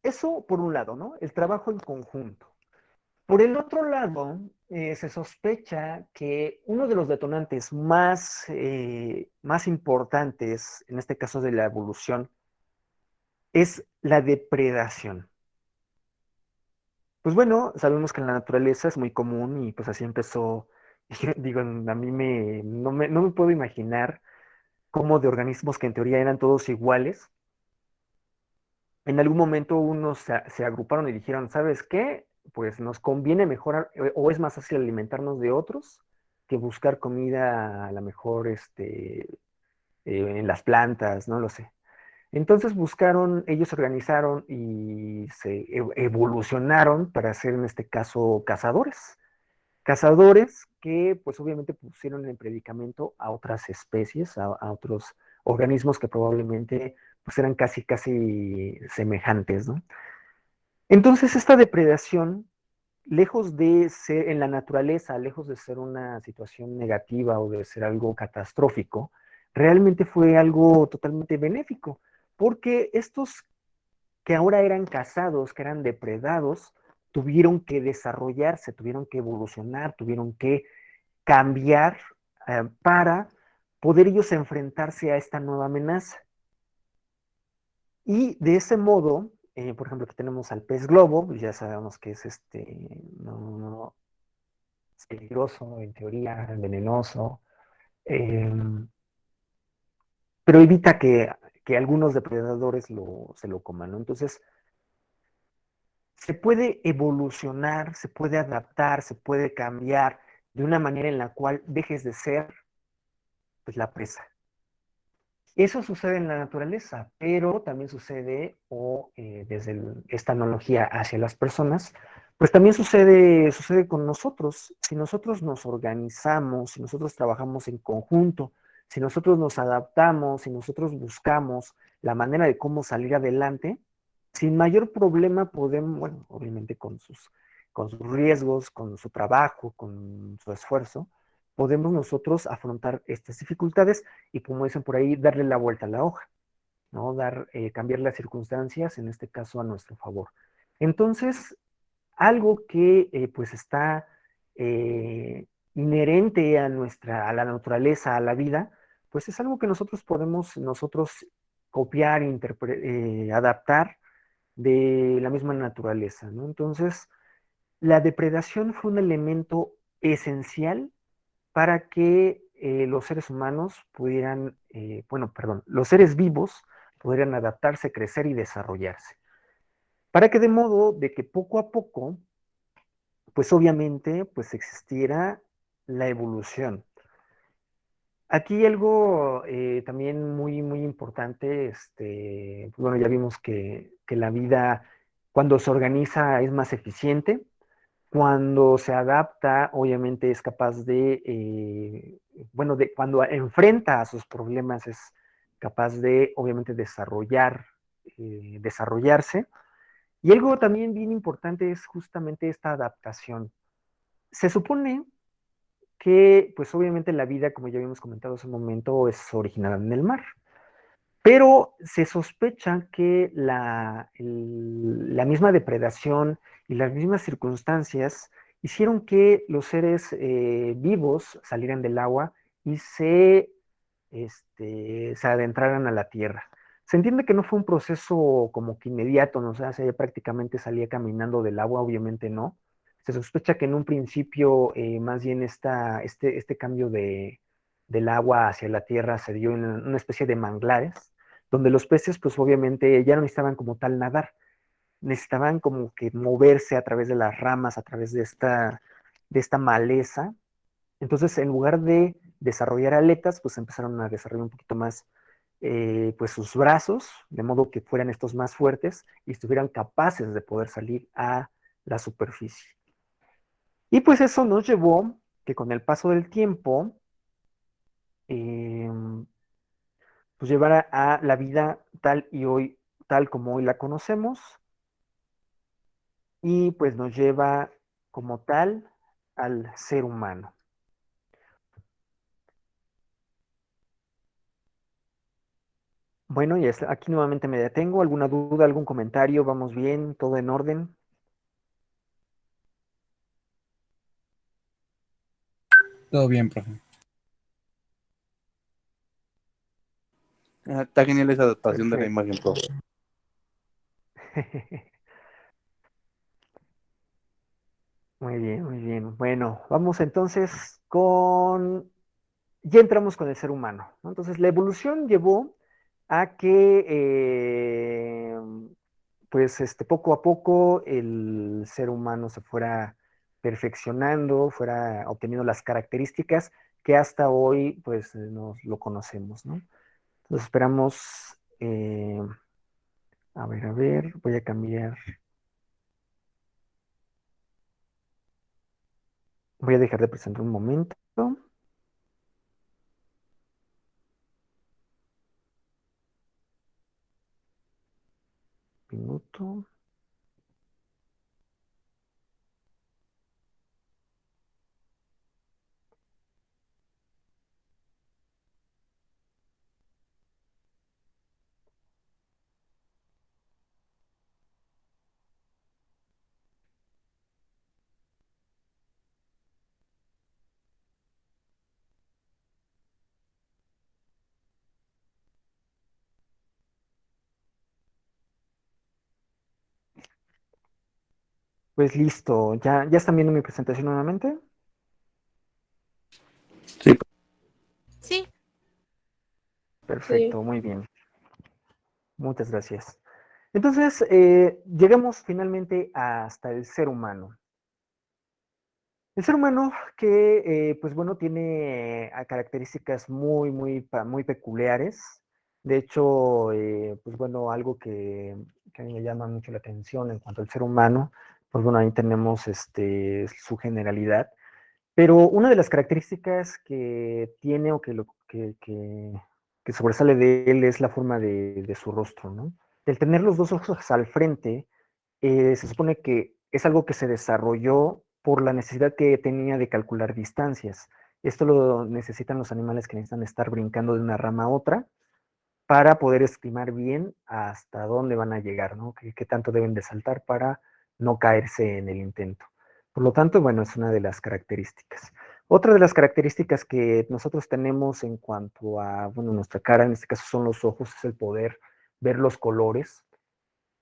eso por un lado, ¿no? El trabajo en conjunto. Por el otro lado, se sospecha que uno de los detonantes más importantes, en este caso de la evolución, es la depredación. Pues bueno, sabemos que en la naturaleza es muy común y pues así empezó, digo, a mí no me puedo imaginar cómo de organismos que en teoría eran todos iguales, en algún momento unos se agruparon y dijeron, ¿sabes qué? Pues nos conviene mejorar, o es más fácil alimentarnos de otros que buscar comida a lo mejor en las plantas, no lo sé. Entonces ellos se organizaron y se evolucionaron para ser en este caso cazadores. Cazadores que pues obviamente pusieron en predicamento a otras especies, a otros organismos que probablemente pues eran casi semejantes, ¿no? Entonces esta depredación, lejos de ser en la naturaleza, lejos de ser una situación negativa o de ser algo catastrófico, realmente fue algo totalmente benéfico, porque estos que ahora eran cazados, que eran depredados, tuvieron que desarrollarse, tuvieron que evolucionar, tuvieron que cambiar para poder ellos enfrentarse a esta nueva amenaza. Y de ese modo, por ejemplo, aquí tenemos al pez globo, pues ya sabemos que es no, es peligroso, en teoría, venenoso, eh, pero evita que algunos depredadores se lo coman, ¿no? Entonces, se puede evolucionar, se puede adaptar, se puede cambiar de una manera en la cual dejes de ser, pues, la presa. Eso sucede en la naturaleza, pero también sucede, o desde esta analogía hacia las personas, pues también sucede con nosotros. Si nosotros nos organizamos, si nosotros trabajamos en conjunto, si nosotros nos adaptamos, si nosotros buscamos la manera de cómo salir adelante, sin mayor problema podemos, bueno, obviamente con sus riesgos, con su trabajo, con su esfuerzo, podemos nosotros afrontar estas dificultades y, como dicen por ahí, darle la vuelta a la hoja, ¿no? Cambiar las circunstancias, en este caso a nuestro favor. Entonces, algo que pues está inherente a la naturaleza, a la vida, pues es algo que nosotros podemos copiar, adaptar de la misma naturaleza, ¿no? Entonces, la depredación fue un elemento esencial para que los seres humanos pudieran, bueno, perdón, los seres vivos pudieran adaptarse, crecer y desarrollarse. Para que de modo de que poco a poco, pues obviamente, pues existiera la evolución. Aquí algo también muy, muy importante, bueno, ya vimos que la vida cuando se organiza es más eficiente, cuando se adapta, obviamente es capaz bueno, cuando enfrenta a sus problemas es capaz de, obviamente, desarrollarse. Y algo también bien importante es justamente esta adaptación. Se supone que, pues obviamente la vida, como ya habíamos comentado hace un momento, es originada en el mar. Pero se sospecha que la misma depredación y las mismas circunstancias hicieron que los seres vivos salieran del agua y se adentraran a la tierra. Se entiende que no fue un proceso como que inmediato, ¿no? O sea, se prácticamente salía caminando del agua, obviamente no. Se sospecha que en un principio más bien este cambio del agua hacia la tierra se dio en una especie de manglares, donde los peces pues obviamente ya no necesitaban como tal nadar, necesitaban como que moverse a través de las ramas, a través de esta maleza. Entonces, en lugar de desarrollar aletas, pues empezaron a desarrollar un poquito más pues sus brazos, de modo que fueran estos más fuertes y estuvieran capaces de poder salir a la superficie. Y pues eso nos llevó que con el paso del tiempo, eh, pues llevara a la vida tal como hoy la conocemos, y pues nos lleva como tal al ser humano. Bueno, aquí nuevamente me detengo. ¿Alguna duda, algún comentario? ¿Vamos bien? ¿Todo en orden? Todo bien, profe. Está genial esa adaptación de la Perfecto. imagen, profe. Muy bien, muy bien. Bueno, vamos entonces ya entramos con el ser humano, ¿no? Entonces, la evolución llevó a que, pues, poco a poco el ser humano se fuera perfeccionando, fuera obteniendo las características que hasta hoy, pues, nos lo conocemos, ¿no? Entonces, esperamos, a ver, voy a cambiar, voy a dejar de presentar un momento, minuto. Pues listo, ¿ya están viendo mi presentación nuevamente? Sí, Sí, Perfecto, muy bien. Muchas gracias. Entonces, llegamos finalmente hasta el ser humano. El ser humano que, pues bueno, tiene características muy peculiares. De hecho, pues bueno, algo que a mí me llama mucho la atención en cuanto al ser humano, pues bueno, ahí tenemos su generalidad. Pero una de las características que tiene o que sobresale de él es la forma de su rostro, ¿no? El tener los dos ojos al frente, se supone que es algo que se desarrolló por la necesidad que tenía de calcular distancias. Esto lo necesitan los animales que necesitan estar brincando de una rama a otra para poder estimar bien hasta dónde van a llegar, ¿no? Qué tanto deben de saltar para no caerse en el intento. Por lo tanto, bueno, es una de las características. Otra de las características que nosotros tenemos en cuanto a, bueno, nuestra cara, en este caso son los ojos, es el poder ver los colores.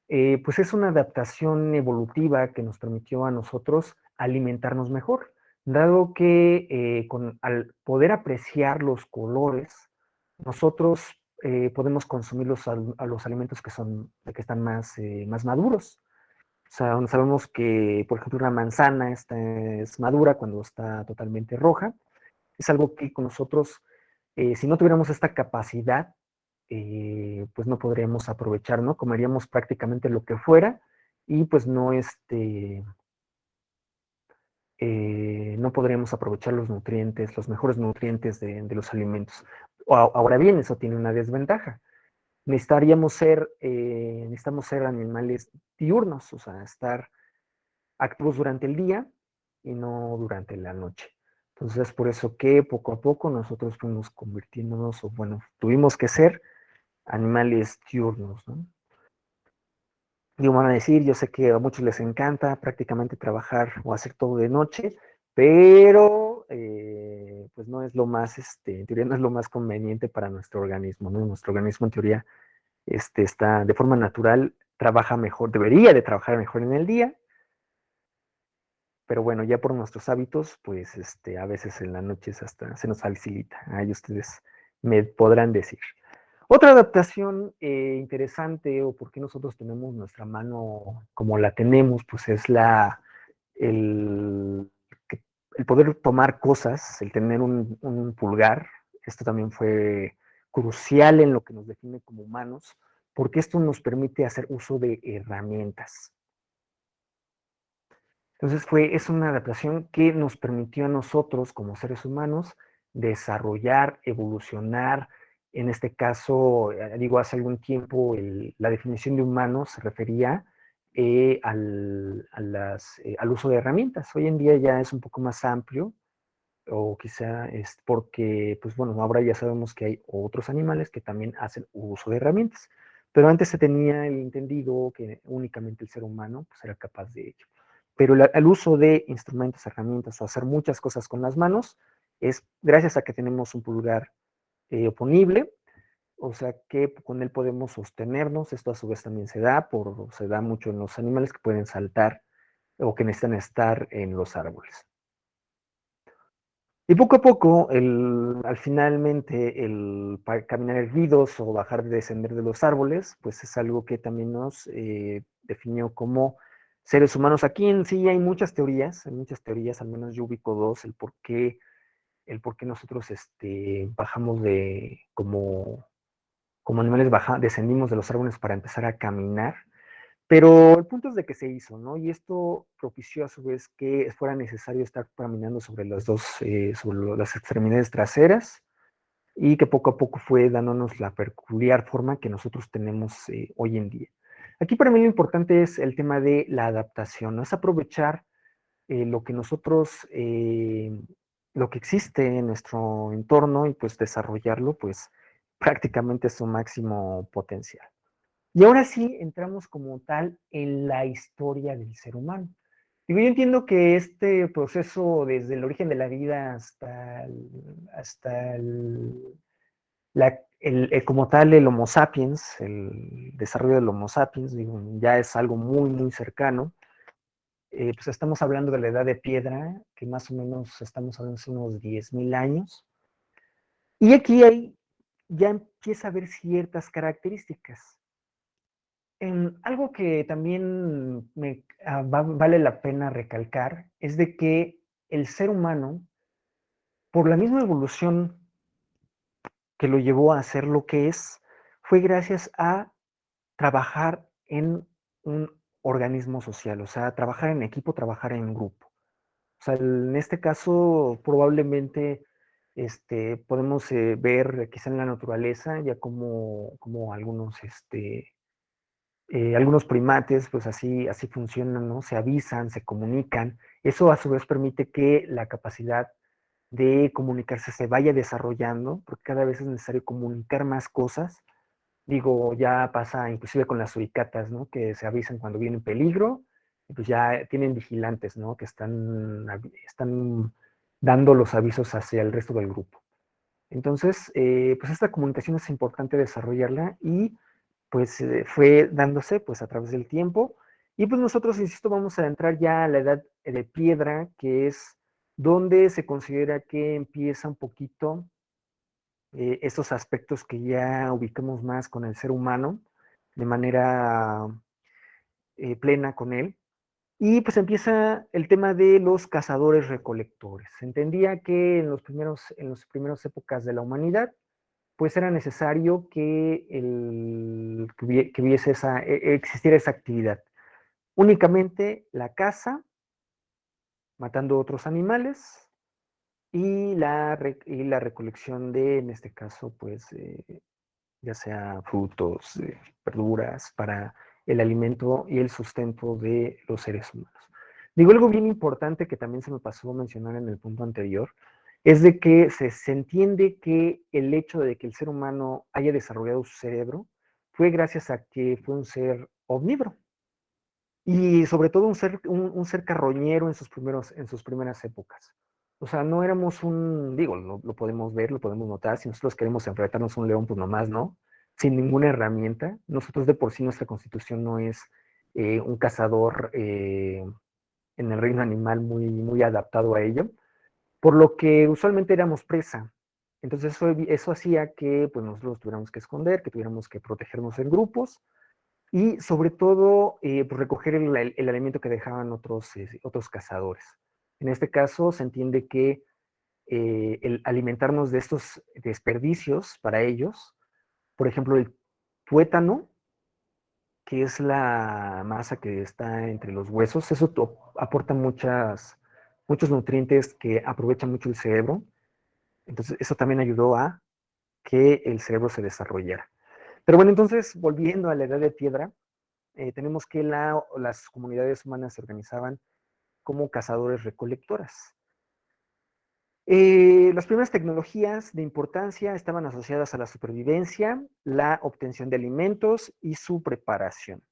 Pues es una adaptación evolutiva que nos permitió a nosotros alimentarnos mejor, dado que al poder apreciar los colores, nosotros podemos consumir a los alimentos que están más maduros. O sea, sabemos que, por ejemplo, una manzana es madura cuando está totalmente roja. Es algo que con nosotros, si no tuviéramos esta capacidad, pues no podríamos aprovechar, ¿no? Comeríamos prácticamente lo que fuera y pues no podríamos aprovechar los nutrientes, los mejores nutrientes de los alimentos. Ahora bien, eso tiene una desventaja. Necesitamos ser animales diurnos, o sea, estar activos durante el día y no durante la noche. Entonces, por eso que poco a poco nosotros fuimos convirtiéndonos, o bueno, tuvimos que ser animales diurnos, ¿no? Y van a decir, yo sé que a muchos les encanta prácticamente trabajar o hacer todo de noche, pero pues no es lo más, en teoría no es lo más conveniente para nuestro organismo, ¿no? Nuestro organismo en teoría está de forma natural, trabaja mejor, debería de trabajar mejor en el día, pero bueno, ya por nuestros hábitos, pues a veces en la noche hasta se nos facilita. Ahí ustedes me podrán decir. Otra adaptación interesante, o por qué nosotros tenemos nuestra mano como la tenemos, pues es el, el poder tomar cosas, el tener un pulgar. Esto también fue crucial en lo que nos define como humanos, porque esto nos permite hacer uso de herramientas. Entonces es una adaptación que nos permitió a nosotros como seres humanos desarrollar, evolucionar. En este caso, digo, hace algún tiempo la definición de humano se refería al uso de herramientas. Hoy en día ya es un poco más amplio, o quizá es porque, pues bueno, ahora ya sabemos que hay otros animales que también hacen uso de herramientas. Pero antes se tenía el entendido que únicamente el ser humano pues, era capaz de ello. Pero el uso de instrumentos, herramientas o hacer muchas cosas con las manos es gracias a que tenemos un pulgar oponible, o sea que con él podemos sostenernos. Esto a su vez también se da mucho en los animales que pueden saltar o que necesitan estar en los árboles. Y poco a poco, al finalmente, para caminar erguidos o bajar de descender de los árboles, pues es algo que también nos definió como seres humanos. Aquí en sí hay muchas teorías, al menos yo ubico dos, el por qué nosotros bajamos como animales, descendimos de los árboles para empezar a caminar. Pero el punto es de que se hizo, ¿no? Y esto propició a su vez que fuera necesario estar caminando sobre sobre las extremidades traseras y que poco a poco fue dándonos la peculiar forma que nosotros tenemos hoy en día. Aquí para mí lo importante es el tema de la adaptación, ¿no? Es aprovechar lo que lo que existe en nuestro entorno y pues desarrollarlo pues prácticamente a su máximo potencial. Y ahora sí entramos como tal en la historia del ser humano. Digo, yo entiendo que este proceso desde el origen de la vida hasta como tal el Homo sapiens, el desarrollo del Homo sapiens, digo, ya es algo muy cercano. pues estamos hablando de la edad de piedra, que más o menos estamos hablando de unos 10.000 años. Y aquí ya empieza a haber ciertas características. Algo que también vale la pena recalcar es de que el ser humano, por la misma evolución que lo llevó a ser lo que es, fue gracias a trabajar en un organismo social, o sea, trabajar en equipo, trabajar en grupo. O sea, en este caso, probablemente podemos ver quizá en la naturaleza ya como algunos primates, pues así funcionan, ¿no? Se avisan, se comunican. Eso a su vez permite que la capacidad de comunicarse se vaya desarrollando, porque cada vez es necesario comunicar más cosas. Digo, ya pasa inclusive con las suricatas, ¿no? Que se avisan cuando viene peligro, y pues ya tienen vigilantes, ¿no? Que están dando los avisos hacia el resto del grupo. Entonces, pues esta comunicación es importante desarrollarla y pues fue dándose pues a través del tiempo. Y pues nosotros, insisto, vamos a entrar ya a la edad de piedra, que es donde se considera que empieza un poquito estos aspectos que ya ubicamos más con el ser humano de manera plena con él. Y pues empieza el tema de los cazadores recolectores. Se entendía que en las primeras épocas de la humanidad, pues era necesario que hubiese existiera esa actividad. Únicamente la caza, matando otros animales, y la recolección de, en este caso, pues, ya sea frutos, verduras, para el alimento y el sustento de los seres humanos. Digo, algo bien importante que también se me pasó a mencionar en el punto anterior, es de que se entiende que el hecho de que el ser humano haya desarrollado su cerebro fue gracias a que fue un ser omnívoro. Y sobre todo un ser carroñero en sus primeras épocas. O sea, no éramos digo, lo podemos ver, lo podemos notar, si nosotros queremos enfrentarnos a un león, pues nomás no, sin ninguna herramienta. Nosotros de por sí nuestra constitución no es un cazador en el reino animal muy adaptado a ello, por lo que usualmente éramos presa. Entonces eso hacía que pues, nosotros tuviéramos que esconder, que tuviéramos que protegernos en grupos, y sobre todo pues recoger el alimento que dejaban otros cazadores. En este caso se entiende que el alimentarnos de estos desperdicios para ellos, por ejemplo, el tuétano, que es la masa que está entre los huesos, eso aporta muchos nutrientes que aprovechan mucho el cerebro. Entonces, eso también ayudó a que el cerebro se desarrollara. Pero bueno, entonces, volviendo a la edad de piedra, tenemos que las comunidades humanas se organizaban como cazadores-recolectoras. Las primeras tecnologías de importancia estaban asociadas a la supervivencia, la obtención de alimentos y su preparación.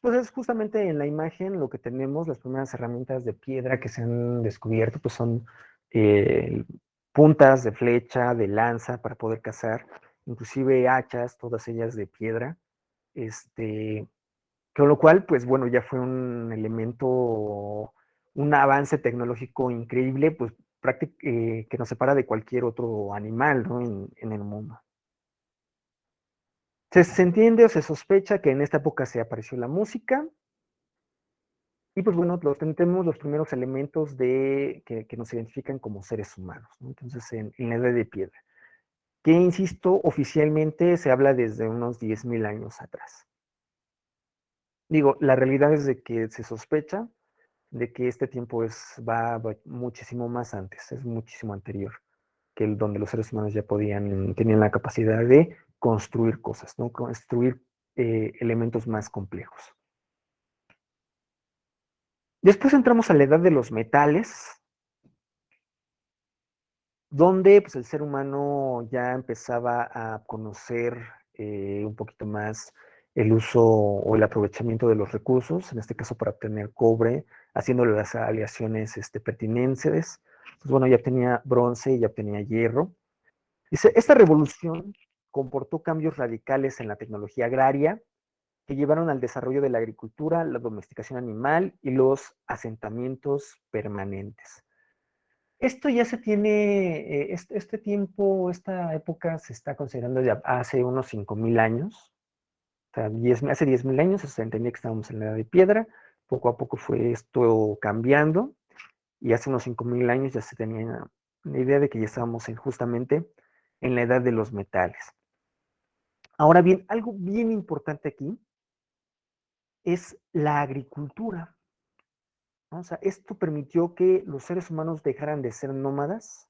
Pues es justamente en la imagen lo que tenemos, las primeras herramientas de piedra que se han descubierto, pues son puntas de flecha, de lanza para poder cazar, inclusive hachas, todas ellas de piedra. Con lo cual, pues bueno, ya fue un elemento, un avance tecnológico increíble, pues que nos separa de cualquier otro animal, ¿no? en el mundo. Se entiende o se sospecha que en esta época se apareció la música, y pues bueno, tenemos los primeros elementos que nos identifican como seres humanos, ¿no? Entonces, en la edad de piedra, que insisto, oficialmente se habla desde unos 10.000 años atrás. Digo, la realidad es de que se sospecha de que este tiempo va muchísimo más antes, es muchísimo anterior, que donde los seres humanos ya tenían la capacidad de construir cosas, ¿no? Construir elementos más complejos. Después entramos a la edad de los metales, donde pues, el ser humano ya empezaba a conocer un poquito más el uso o el aprovechamiento de los recursos, en este caso para obtener cobre, haciéndole las aleaciones pertinentes. Pues bueno, ya tenía bronce y ya tenía hierro. Dice, esta revolución comportó cambios radicales en la tecnología agraria, que llevaron al desarrollo de la agricultura, la domesticación animal y los asentamientos permanentes. Esto ya se tiene, este tiempo, esta época se está considerando ya hace unos 5.000 años. O sea, hace 10.000 años se entendía que estábamos en la edad de piedra. Poco a poco fue esto cambiando. Y hace unos 5.000 años ya se tenía la idea de que ya estábamos justamente en la edad de los metales. Ahora bien, algo bien importante aquí es la agricultura, ¿no? O sea, esto permitió que los seres humanos dejaran de ser nómadas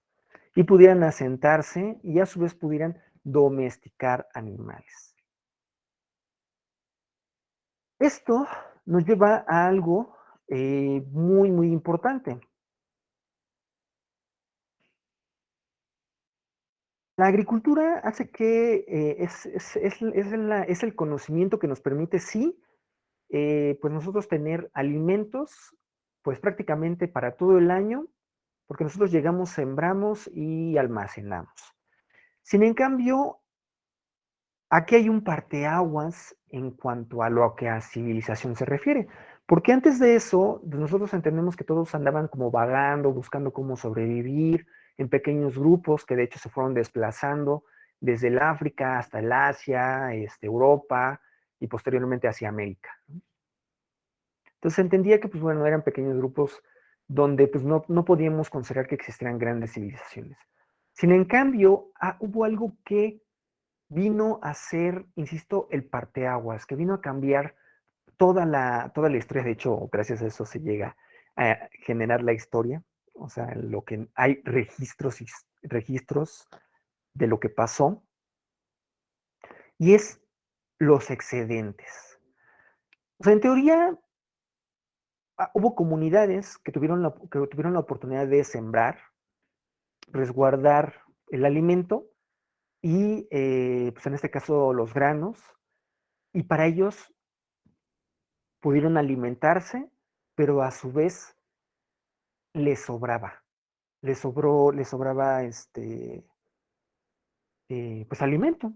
y pudieran asentarse y a su vez pudieran domesticar animales. Esto nos lleva a algo muy, muy importante. La agricultura hace que es el conocimiento que nos permite, sí, pues nosotros tener alimentos, pues prácticamente para todo el año, porque nosotros llegamos, sembramos y almacenamos. Sin en cambio, aquí hay un parteaguas en cuanto a lo que a civilización se refiere, porque antes de eso, pues nosotros entendemos que todos andaban como vagando, buscando cómo sobrevivir en pequeños grupos que de hecho se fueron desplazando desde el África hasta el Asia, Europa y posteriormente hacia América, ¿no? Entonces se entendía que, pues bueno, eran pequeños grupos donde pues no podíamos considerar que existieran grandes civilizaciones. Sin en cambio, hubo algo que vino a ser, insisto, el parteaguas, que vino a cambiar toda la historia. De hecho, gracias a eso se llega a generar la historia. O sea, lo que hay registros de lo que pasó. Y es los excedentes. O sea, en teoría, hubo comunidades que tuvieron la oportunidad de sembrar, resguardar el alimento y, pues en este caso, los granos, y para ellos pudieron alimentarse, pero a su vez les sobraba, les sobraba pues alimento.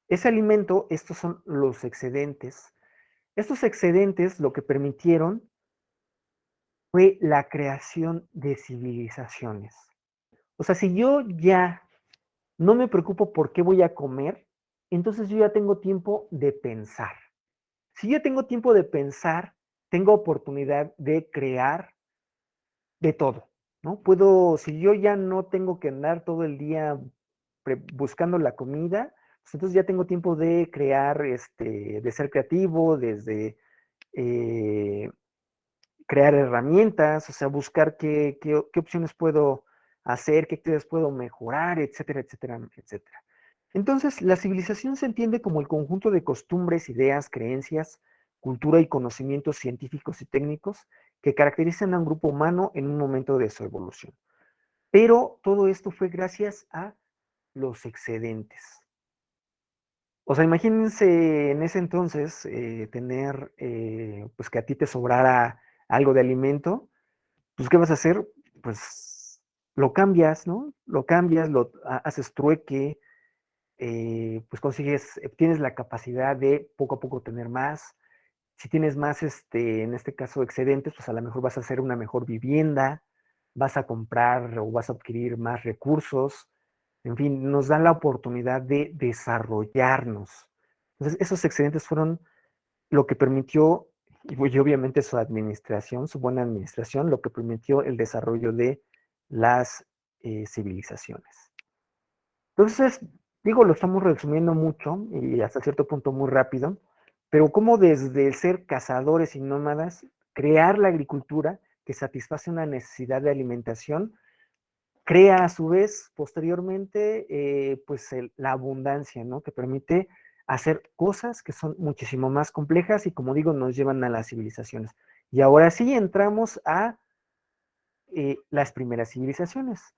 Ese alimento, estos son los excedentes. Estos excedentes lo que permitieron fue la creación de civilizaciones. O sea, si yo ya no me preocupo por qué voy a comer, entonces yo ya tengo tiempo de pensar. Si yo tengo tiempo de pensar, tengo oportunidad de crear de todo, ¿no? Si yo ya no tengo que andar todo el día buscando la comida, pues entonces ya tengo tiempo de crear, de ser creativo, desde crear herramientas, o sea, buscar qué opciones puedo hacer, qué actividades puedo mejorar, etcétera, etcétera, etcétera. Entonces, la civilización se entiende como el conjunto de costumbres, ideas, creencias, cultura y conocimientos científicos y técnicos que caracterizan a un grupo humano en un momento de su evolución. Pero todo esto fue gracias a los excedentes. O sea, imagínense en ese entonces tener, pues que a ti te sobrara algo de alimento, pues ¿qué vas a hacer? Pues lo cambias, ¿no? Lo cambias, haces trueque, pues tienes la capacidad de poco a poco tener más. Si tienes más, en este caso, excedentes, pues a lo mejor vas a hacer una mejor vivienda, vas a comprar o vas a adquirir más recursos. En fin, nos dan la oportunidad de desarrollarnos. Entonces, esos excedentes fueron lo que permitió, y obviamente su administración, su buena administración, lo que permitió el desarrollo de las civilizaciones. Entonces, digo, lo estamos resumiendo mucho y hasta cierto punto muy rápido, pero cómo desde ser cazadores y nómadas, crear la agricultura que satisface una necesidad de alimentación, crea a su vez posteriormente pues la abundancia, ¿no? Que permite hacer cosas que son muchísimo más complejas y, como digo, nos llevan a las civilizaciones. Y ahora sí entramos a las primeras civilizaciones.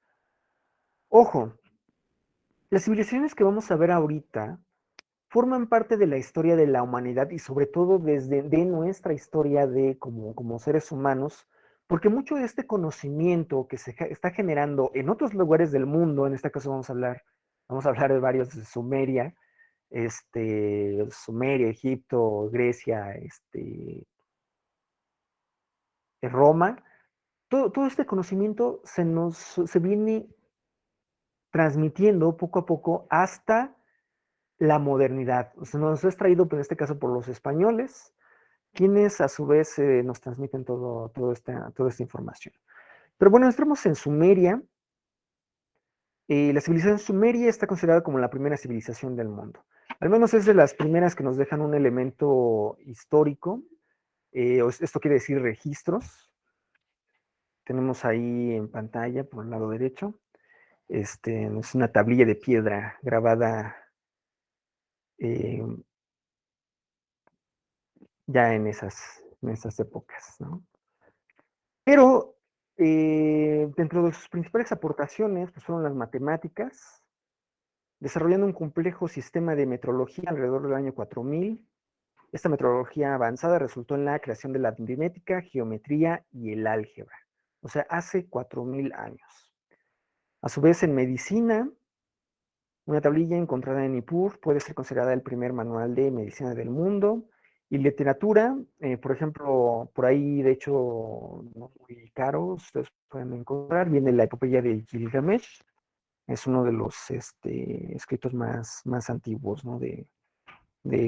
Ojo, las civilizaciones que vamos a ver ahorita forman parte de la historia de la humanidad y sobre todo de nuestra historia como seres humanos, porque mucho de este conocimiento que se está generando en otros lugares del mundo, en este caso vamos a hablar de varios de Sumeria, Sumeria, Egipto, Grecia, Roma, todo este conocimiento se viene transmitiendo poco a poco hasta la modernidad. O sea, nos es traído, pues, en este caso, por los españoles, quienes a su vez nos transmiten toda esta información. Pero bueno, entramos en Sumeria. La civilización sumeria está considerada como la primera civilización del mundo. Al menos es de las primeras que nos dejan un elemento histórico. Esto quiere decir registros. Tenemos ahí en pantalla por el lado derecho. Es una tablilla de piedra grabada eh, ya en esas épocas, ¿no? Pero dentro de sus principales aportaciones pues, fueron las matemáticas, desarrollando un complejo sistema de metrología alrededor del año 4000. Esta metrología avanzada resultó en la creación de la aritmética, geometría y el álgebra, o sea, hace 4000 años. A su vez, en medicina, una tablilla encontrada en Nippur puede ser considerada el primer manual de medicina del mundo. Y literatura, por ejemplo, por ahí, de hecho, no muy caro, ustedes pueden encontrar, viene la epopeya de Gilgamesh, es uno de los escritos más antiguos, ¿no?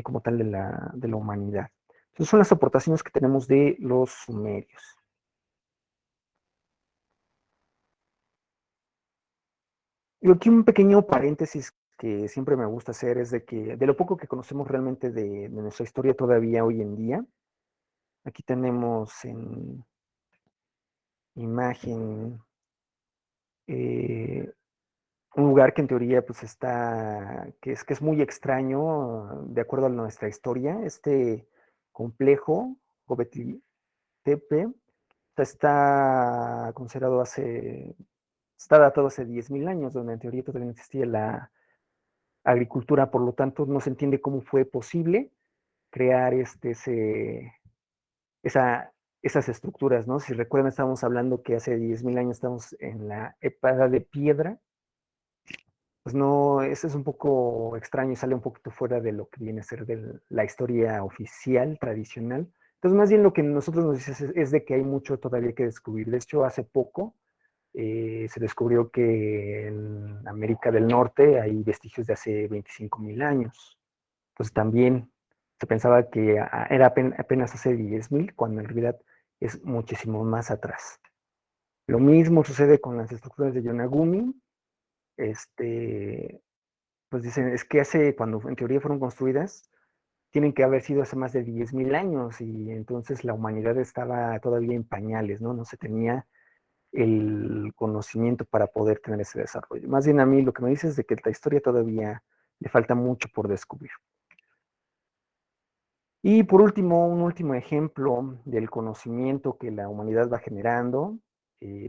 Como tal de la humanidad. Entonces son las aportaciones que tenemos de los sumerios. Y aquí un pequeño paréntesis que siempre me gusta hacer es de que de lo poco que conocemos realmente de nuestra historia todavía hoy en día, aquí tenemos en imagen un lugar que en teoría pues que es muy extraño de acuerdo a nuestra historia. Este complejo, Göbekli Tepe, está considerado está datado hace 10.000 años, donde en teoría todavía no existía la agricultura, por lo tanto no se entiende cómo fue posible crear esas estructuras, ¿no? Si recuerdan, estábamos hablando que hace 10.000 años estamos en la época de piedra, pues no, eso es un poco extraño y sale un poquito fuera de lo que viene a ser de la historia oficial, tradicional. Entonces, más bien lo que nosotros nos dice es de que hay mucho todavía que descubrir. De hecho, hace poco se descubrió que en América del Norte hay vestigios de hace 25.000 años. Pues también se pensaba que era apenas hace 10.000, cuando en realidad es muchísimo más atrás. Lo mismo sucede con las estructuras de Yonaguni. Pues dicen, es que cuando en teoría fueron construidas, tienen que haber sido hace más de 10.000 años, y entonces la humanidad estaba todavía en pañales, ¿no? No se tenía el conocimiento para poder tener ese desarrollo. Más bien a mí lo que me dice es de que la historia todavía le falta mucho por descubrir. Y por último, un último ejemplo del conocimiento que la humanidad va generando.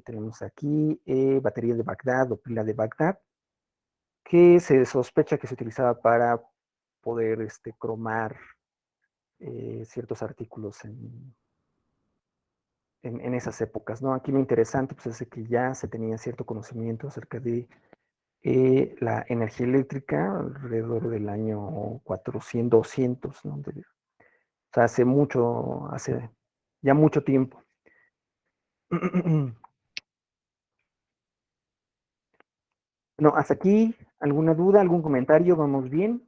Tenemos aquí batería de Bagdad o pila de Bagdad, que se sospecha que se utilizaba para poder cromar ciertos artículos en esas épocas, ¿no? Aquí lo interesante pues, es que ya se tenía cierto conocimiento acerca de la energía eléctrica alrededor del año 400, 200, ¿no? O sea, hace ya mucho tiempo. No, hasta aquí, ¿alguna duda, algún comentario? ¿Vamos bien?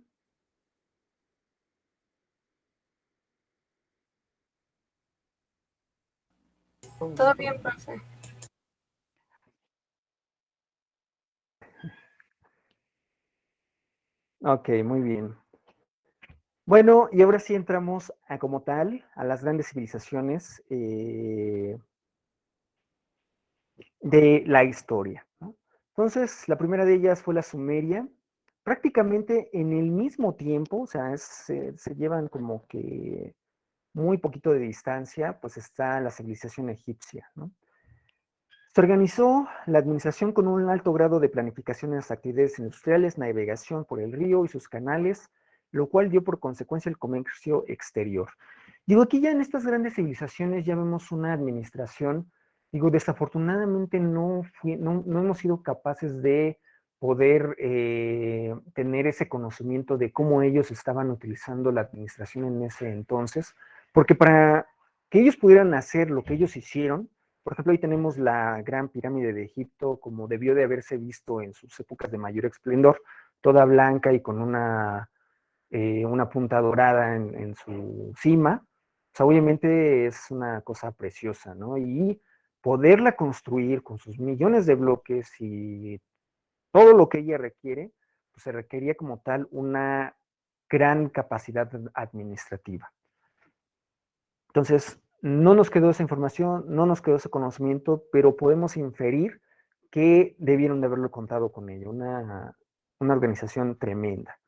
Todo bien, profe. Ok, muy bien. Bueno, y ahora sí entramos como tal a las grandes civilizaciones de la historia, ¿no? Entonces, la primera de ellas fue la Sumeria, prácticamente en el mismo tiempo, o sea, se llevan como que muy poquito de distancia, pues está la civilización egipcia, ¿no? Se organizó la administración con un alto grado de planificación en las actividades industriales, navegación por el río y sus canales, lo cual dio por consecuencia el comercio exterior. Digo, aquí ya en estas grandes civilizaciones ya vemos una administración, digo, desafortunadamente no hemos sido capaces de poder tener ese conocimiento de cómo ellos estaban utilizando la administración en ese entonces, porque para que ellos pudieran hacer lo que ellos hicieron, por ejemplo, ahí tenemos la Gran Pirámide de Egipto, como debió de haberse visto en sus épocas de mayor esplendor, toda blanca y con una punta dorada en su cima. O sea, obviamente es una cosa preciosa, ¿no? Y poderla construir con sus millones de bloques y todo lo que ella requiere, pues se requería como tal una gran capacidad administrativa. Entonces, no nos quedó esa información, no nos quedó ese conocimiento, pero podemos inferir que debieron de haberlo contado con ello, una organización tremenda.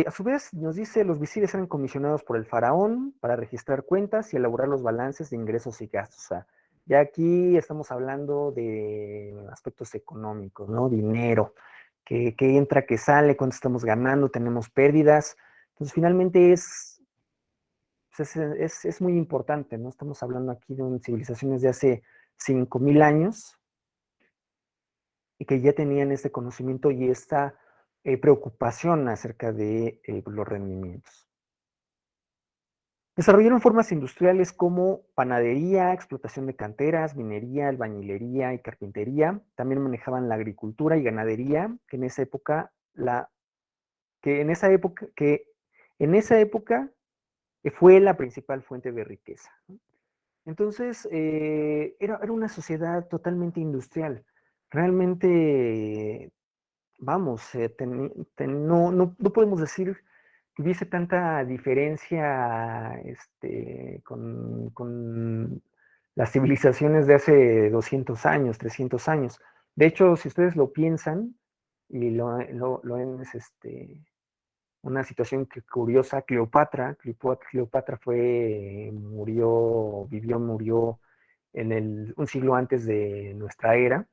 A su vez, nos dice, los visires eran comisionados por el faraón para registrar cuentas y elaborar los balances de ingresos y gastos. O sea, ya aquí estamos hablando de aspectos económicos, ¿no? Dinero, que entra, que sale, cuánto estamos ganando, tenemos pérdidas. Entonces, finalmente pues, es muy importante, ¿no? Estamos hablando aquí de civilizaciones de hace 5000 años y que ya tenían este conocimiento y esta preocupación acerca de los rendimientos. Desarrollaron formas industriales como panadería, explotación de canteras, minería, albañilería y carpintería. También manejaban la agricultura y ganadería, que en esa época, fue la principal fuente de riqueza. Entonces, era una sociedad totalmente industrial. Realmente, vamos, no podemos decir que hubiese tanta diferencia con las civilizaciones de hace 200 años, 300 años. De hecho, si ustedes lo piensan, y lo ven, es una situación curiosa, Cleopatra murió en un siglo antes de nuestra era.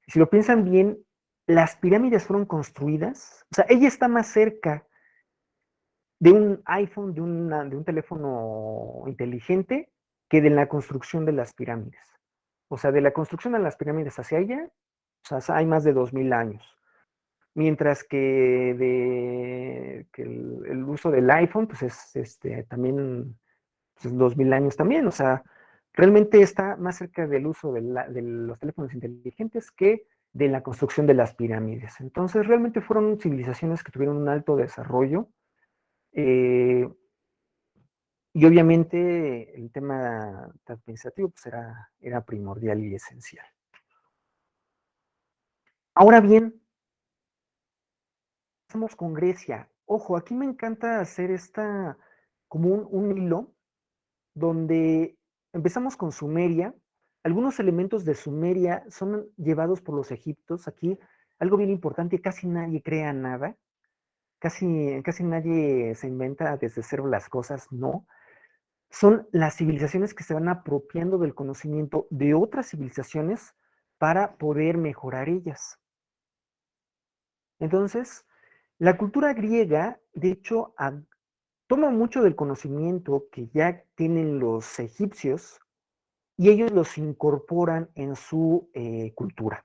Si lo piensan bien, las pirámides fueron construidas, o sea, ella está más cerca de un iPhone, de un teléfono inteligente, que de la construcción de las pirámides. O sea, de la construcción de las pirámides hacia ella, o sea, hay más de 2000 años. Mientras que el uso del iPhone, pues es también pues, 2000 años también. O sea, realmente está más cerca del uso de los teléfonos inteligentes que de la construcción de las pirámides. Entonces, realmente fueron civilizaciones que tuvieron un alto desarrollo. Y obviamente el tema administrativo pues era primordial y esencial. Ahora bien, estamos con Grecia. Ojo, aquí me encanta hacer como un hilo donde empezamos con Sumeria. Algunos elementos de Sumeria son llevados por los egipcios. Aquí algo bien importante, casi nadie crea nada. Casi nadie se inventa desde cero las cosas, no. Son las civilizaciones que se van apropiando del conocimiento de otras civilizaciones para poder mejorar ellas. Entonces, la cultura griega, de hecho, toma mucho del conocimiento que ya tienen los egipcios y ellos los incorporan en su cultura.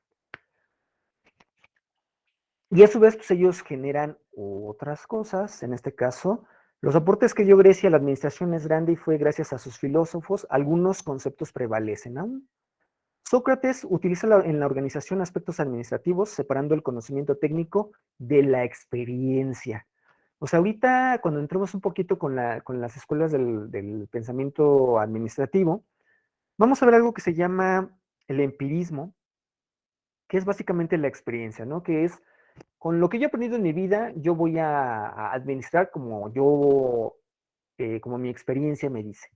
Y a su vez, pues ellos generan otras cosas, en este caso, los aportes que dio Grecia a la administración es grande y fue gracias a sus filósofos, algunos conceptos prevalecen aún. Sócrates utiliza en la organización aspectos administrativos, separando el conocimiento técnico de la experiencia. O sea, ahorita cuando entramos un poquito con las escuelas del pensamiento administrativo, vamos a ver algo que se llama el empirismo, que es básicamente la experiencia, ¿no? Que es, con lo que yo he aprendido en mi vida, yo voy a administrar como mi experiencia me dice,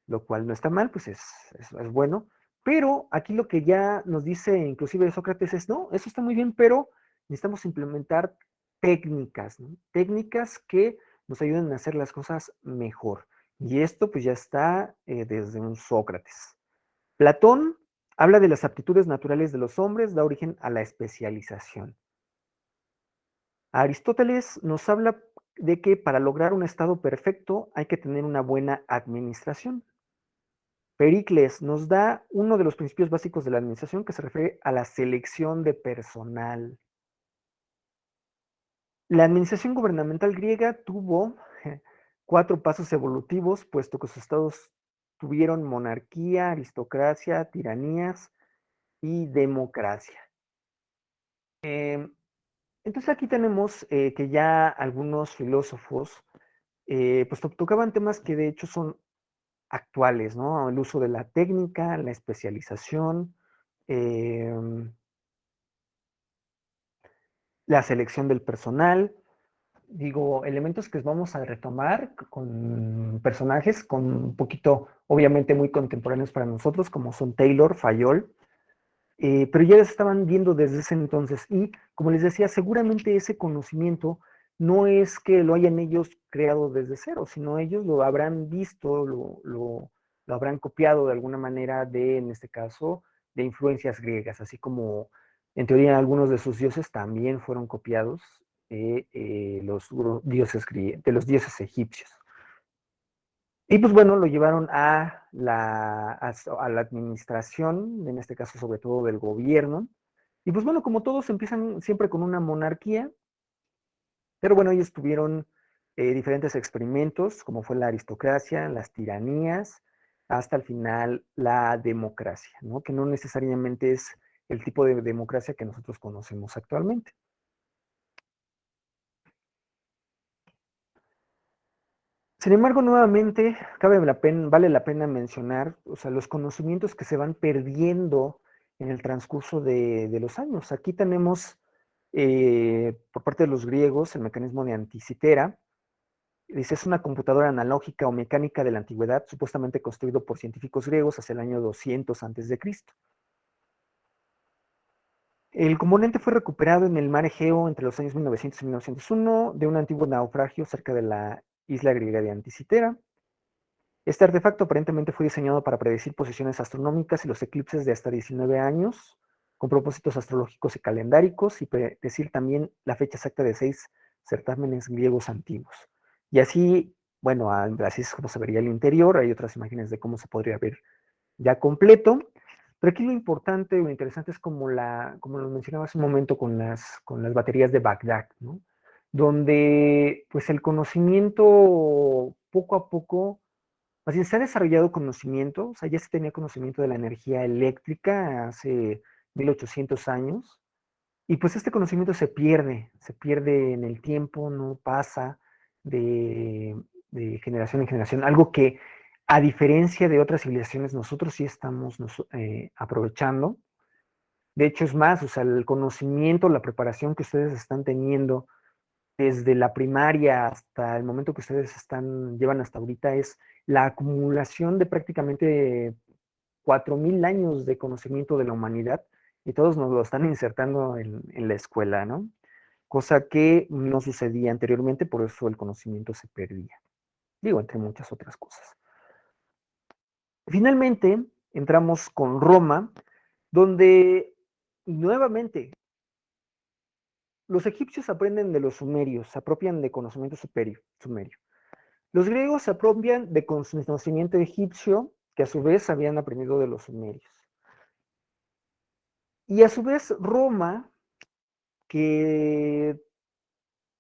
lo cual no está mal, pues es bueno, pero aquí lo que ya nos dice inclusive Sócrates es, no, eso está muy bien, pero necesitamos implementar técnicas, ¿no? Técnicas que nos ayuden a hacer las cosas mejor. Y esto pues ya está desde un Sócrates. Platón habla de las aptitudes naturales de los hombres, da origen a la especialización. Aristóteles nos habla de que para lograr un estado perfecto hay que tener una buena administración. Pericles nos da uno de los principios básicos de la administración que se refiere a la selección de personal. La administración gubernamental griega tuvo 4 pasos evolutivos, puesto que sus estados tuvieron monarquía, aristocracia, tiranías y democracia. Entonces aquí tenemos que ya algunos filósofos pues tocaban temas que de hecho son actuales, ¿no? El uso de la técnica, la especialización, la selección del personal, digo, elementos que vamos a retomar con personajes con un poquito, obviamente muy contemporáneos para nosotros, como son Taylor, Fayol, pero ya les estaban viendo desde ese entonces y, como les decía, seguramente ese conocimiento no es que lo hayan ellos creado desde cero, sino ellos lo habrán visto, lo habrán copiado de alguna manera de, en este caso, de influencias griegas, así como en teoría algunos de sus dioses también fueron copiados de, de los dioses egipcios. Y pues bueno, lo llevaron a la administración, en este caso sobre todo del gobierno. Y pues bueno, como todos empiezan siempre con una monarquía, pero bueno, ellos tuvieron diferentes experimentos, como fue la aristocracia, las tiranías, hasta el final la democracia, ¿no? Que no necesariamente es el tipo de democracia que nosotros conocemos actualmente. Sin embargo, nuevamente, vale la pena mencionar, o sea, los conocimientos que se van perdiendo en el transcurso de los años. Aquí tenemos, por parte de los griegos, el mecanismo de Anticitera. Dice, es una computadora analógica o mecánica de la antigüedad, supuestamente construido por científicos griegos hacia el año 200 a.C. El componente fue recuperado en el mar Egeo entre los años 1900 y 1901 de un antiguo naufragio cerca de la isla griega de Anticitera. Este artefacto aparentemente fue diseñado para predecir posiciones astronómicas y los eclipses de hasta 19 años, con propósitos astrológicos y calendáricos, y predecir también la fecha exacta de 6 certámenes griegos antiguos. Y así, bueno, así es como se vería el interior. Hay otras imágenes de cómo se podría ver ya completo. Pero aquí lo importante o lo interesante es como lo mencionaba hace un momento con las baterías de Bagdad, ¿no? Donde pues el conocimiento poco a poco, más bien se ha desarrollado conocimiento, o sea, ya se tenía conocimiento de la energía eléctrica hace 1800 años, y pues este conocimiento se pierde en el tiempo, no pasa de generación en generación, algo que a diferencia de otras civilizaciones nosotros sí estamos aprovechando. De hecho es más, o sea, el conocimiento, la preparación que ustedes están teniendo desde la primaria hasta el momento que ustedes llevan hasta ahorita es la acumulación de prácticamente 4000 años de conocimiento de la humanidad y todos nos lo están insertando en la escuela, ¿no? Cosa que no sucedía anteriormente, por eso el conocimiento se perdía. Digo, entre muchas otras cosas. Finalmente, entramos con Roma, donde nuevamente los egipcios aprenden de los sumerios, se apropian de conocimiento sumerio. Los griegos se apropian de conocimiento egipcio, que a su vez habían aprendido de los sumerios. Y a su vez Roma, que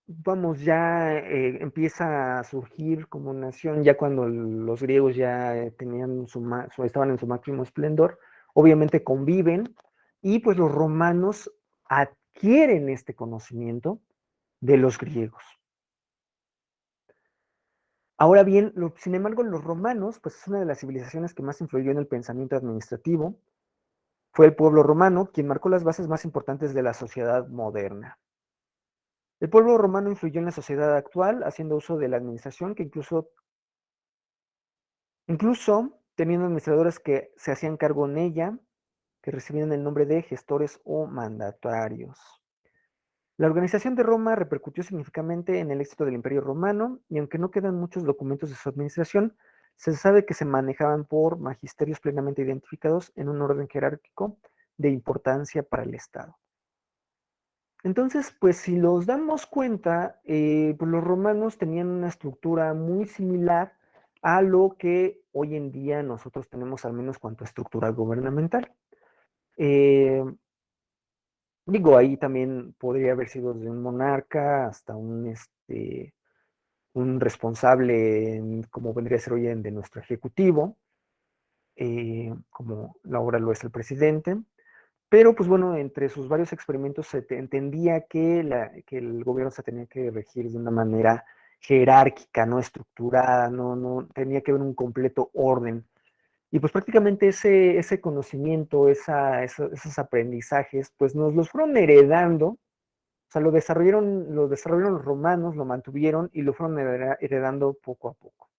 vamos, ya empieza a surgir como nación, ya cuando los griegos ya tenían estaban en su máximo esplendor, obviamente conviven, y pues los romanos adquieren este conocimiento de los griegos. Ahora bien, sin embargo, los romanos, pues es una de las civilizaciones que más influyó en el pensamiento administrativo. Fue el pueblo romano quien marcó las bases más importantes de la sociedad moderna. El pueblo romano influyó en la sociedad actual, haciendo uso de la administración, que incluso teniendo administradores que se hacían cargo en ella, que recibían el nombre de gestores o mandatarios. La organización de Roma repercutió significativamente en el éxito del Imperio Romano, y aunque no quedan muchos documentos de su administración, se sabe que se manejaban por magisterios plenamente identificados en un orden jerárquico de importancia para el Estado. Entonces, pues si nos damos cuenta, pues los romanos tenían una estructura muy similar a lo que hoy en día nosotros tenemos, al menos cuanto a estructura gubernamental. Eh, Digo, ahí también podría haber sido desde un monarca hasta un responsable, como vendría a ser hoy en de nuestro ejecutivo, como ahora lo es el presidente. Pero, pues bueno, entre sus varios experimentos entendía que, que el gobierno se tenía que regir de una manera jerárquica, no estructurada, no tenía que haber un completo orden. Y pues prácticamente ese conocimiento, esos aprendizajes, pues nos los fueron heredando, o sea, lo desarrollaron los romanos, lo mantuvieron y lo fueron heredando poco a poco.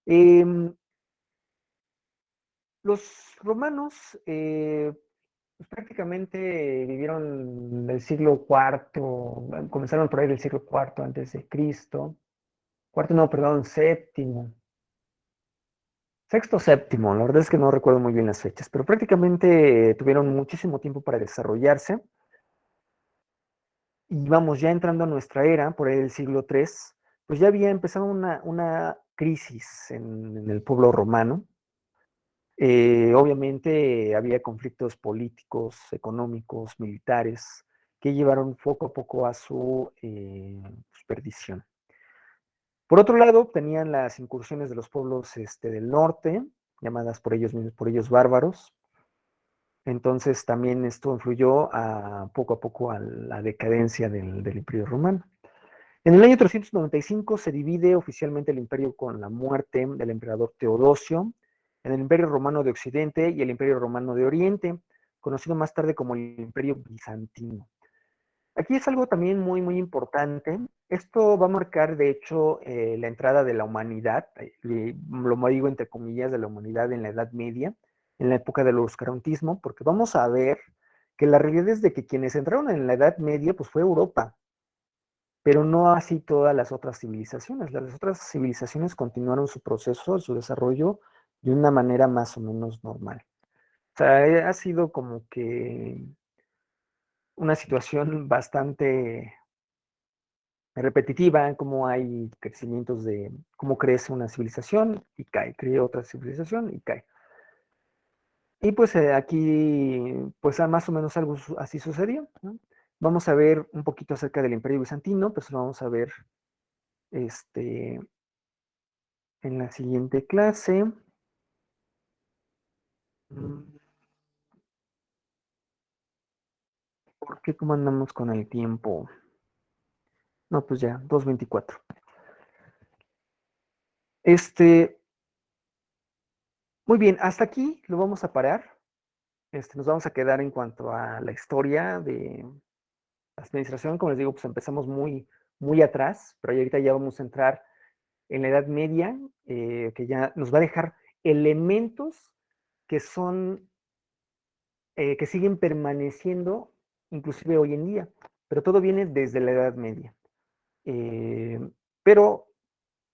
Em, los romanos pues prácticamente vivieron del siglo cuarto, comenzaron por ahí del siglo cuarto antes de Cristo, cuarto no, perdón, séptimo, sexto, séptimo, la verdad es que no recuerdo muy bien las fechas, pero prácticamente tuvieron muchísimo tiempo para desarrollarse. Y vamos, ya entrando a nuestra era, por ahí del siglo III, pues ya había empezado una crisis en el pueblo romano. Obviamente había conflictos políticos, económicos, militares, que llevaron poco a poco a su perdición. Por otro lado, tenían las incursiones de los pueblos del norte, llamadas por ellos mismos, por ellos bárbaros. Entonces también esto influyó poco a poco a la decadencia del Imperio Romano. En el año 395 se divide oficialmente el imperio con la muerte del emperador Teodosio en el Imperio Romano de Occidente y el Imperio Romano de Oriente, conocido más tarde como el Imperio Bizantino. Aquí es algo también muy, muy importante. Esto va a marcar, de hecho, la entrada de la humanidad, lo digo entre comillas, de la humanidad en la Edad Media, en la época del oscurantismo, porque vamos a ver que la realidad es de que quienes entraron en la Edad Media, pues fue Europa, pero no así todas las otras civilizaciones. Las otras civilizaciones continuaron su proceso, su desarrollo de una manera más o menos normal. O sea, ha sido como que una situación bastante repetitiva, como hay crecimientos de cómo crece una civilización y cae, crea otra civilización y cae. Y pues aquí, pues más o menos algo así sucedió, ¿no? Vamos a ver un poquito acerca del Imperio Bizantino, pues lo vamos a ver este, en la siguiente clase. ¿Por qué cómo andamos con el tiempo? No, pues ya, 2:24. Muy bien, hasta aquí lo vamos a parar. Nos vamos a quedar en cuanto a la historia de la administración. Como les digo, pues empezamos muy, muy atrás, pero ahorita ya vamos a entrar en la Edad Media, que ya nos va a dejar elementos que son, que siguen permaneciendo inclusive hoy en día, pero todo viene desde la Edad Media. Pero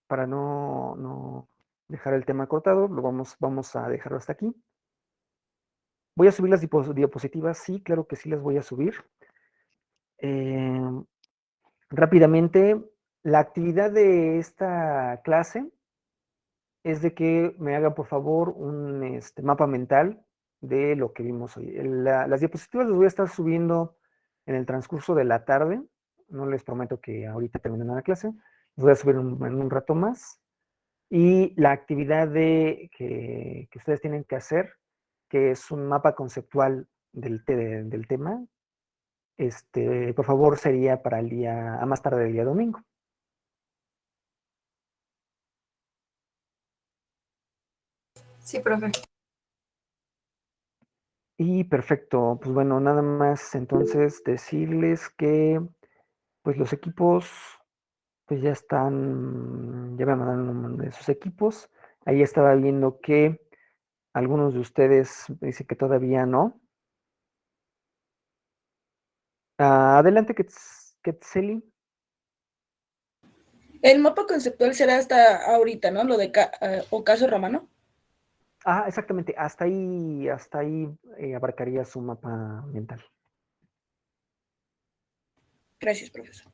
para no dejar el tema cortado, vamos a dejarlo hasta aquí. ¿Voy a subir las diapositivas? Sí, claro que sí las voy a subir. Rápidamente, la actividad de esta clase es de que me hagan por favor un mapa mental de lo que vimos hoy. Las diapositivas las voy a estar subiendo en el transcurso de la tarde. No les prometo que ahorita terminen la clase. Las voy a subir en un rato más. Y la actividad que ustedes tienen que hacer, que es un mapa conceptual del tema, por favor sería para el día, a más tarde del día domingo. Sí, profe. Y perfecto, pues bueno, nada más entonces decirles que pues los equipos pues ya están, ya me mandaron de sus equipos. Ahí estaba viendo que algunos de ustedes dicen que todavía no. Adelante, Quetzeli. El mapa conceptual será hasta ahorita, ¿no? Lo de Ocaso Romano. Exactamente, hasta ahí abarcaría su mapa mental. Gracias, profesor.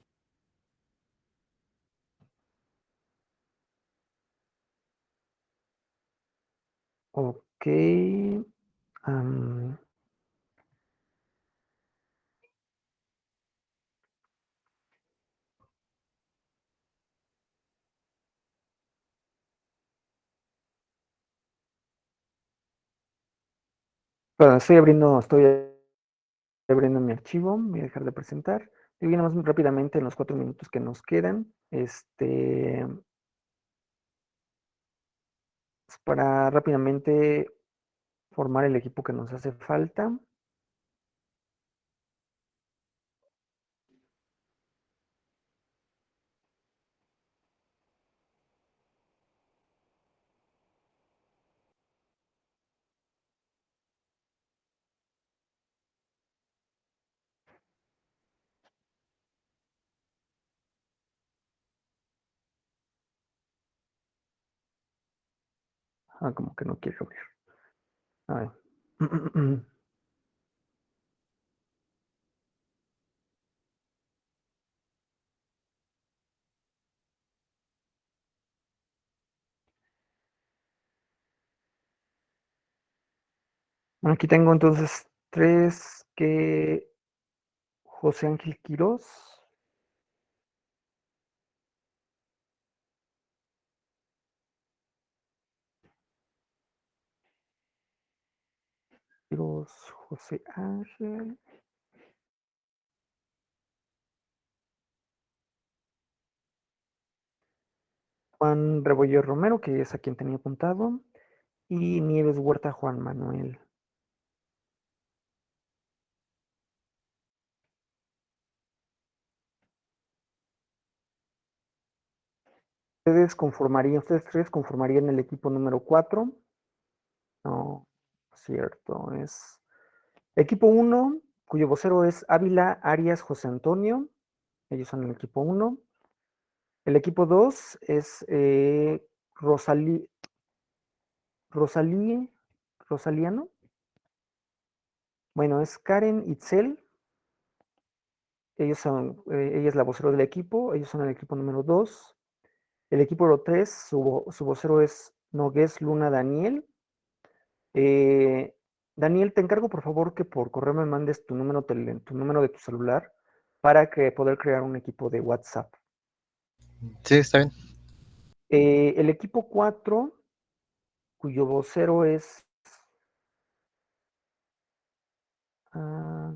Ok. am, Bueno, estoy abriendo mi archivo, voy a dejar de presentar. Y bien, más rápidamente en los 4 minutos que nos quedan, pues, para rápidamente formar el equipo que nos hace falta. Como que no quiere abrir. A ver. Bueno, aquí tengo entonces 3 que José Ángel Quirós. Quirós, José Ángel. Juan Rebollo Romero, que es a quien tenía apuntado. Y Nieves Huerta Juan Manuel. Ustedes 3 conformarían el equipo número 4. No, cierto, es equipo 1, cuyo vocero es Ávila Arias José Antonio. Ellos son el equipo 1. El equipo 2 es Rosalí, Rosaliano. Bueno, es Karen Itzel. Ella es la vocero del equipo. Ellos son el equipo número 2. El equipo 3, su vocero es Nogués Luna Daniel. Daniel, te encargo por favor que por correo me mandes tu número de tu celular para poder crear un equipo de WhatsApp. Sí, está bien. El equipo 4, cuyo vocero es... a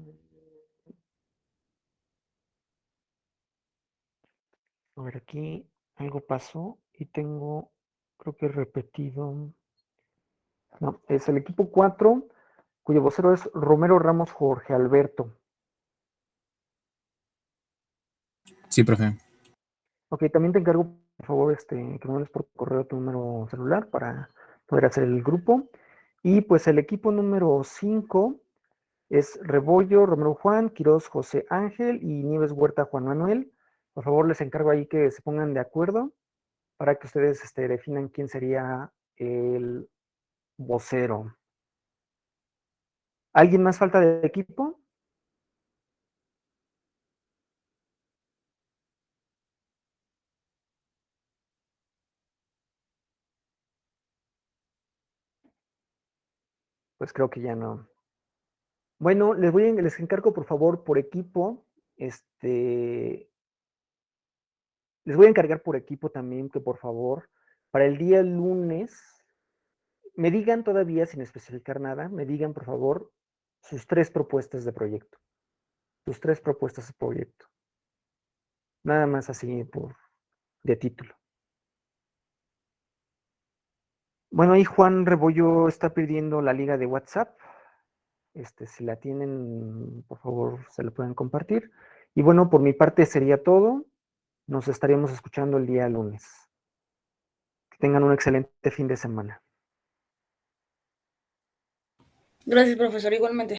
ver, aquí algo pasó y creo que repetido. No, es el equipo 4, cuyo vocero es Romero Ramos Jorge Alberto. Sí, profe. Ok, también te encargo, por favor, que me mandes por correo tu número celular para poder hacer el grupo. Y pues el equipo número 5 es Rebollo, Romero Juan, Quirós José Ángel y Nieves Huerta Juan Manuel. Por favor, les encargo ahí que se pongan de acuerdo para que ustedes definan quién sería el vocero. ¿Alguien más falta de equipo? Pues creo que ya no. Bueno, les encargo por favor por equipo, les voy a encargar por equipo también que por favor, para el día lunes, me digan todavía sin especificar nada, me digan por favor sus 3 propuestas de proyecto. Sus 3 propuestas de proyecto. Nada más así de título. Bueno, ahí Juan Rebollo está pidiendo la liga de WhatsApp. Si la tienen, por favor, se la pueden compartir. Y bueno, por mi parte sería todo. Nos estaríamos escuchando el día lunes. Que tengan un excelente fin de semana. Gracias, profesor, igualmente.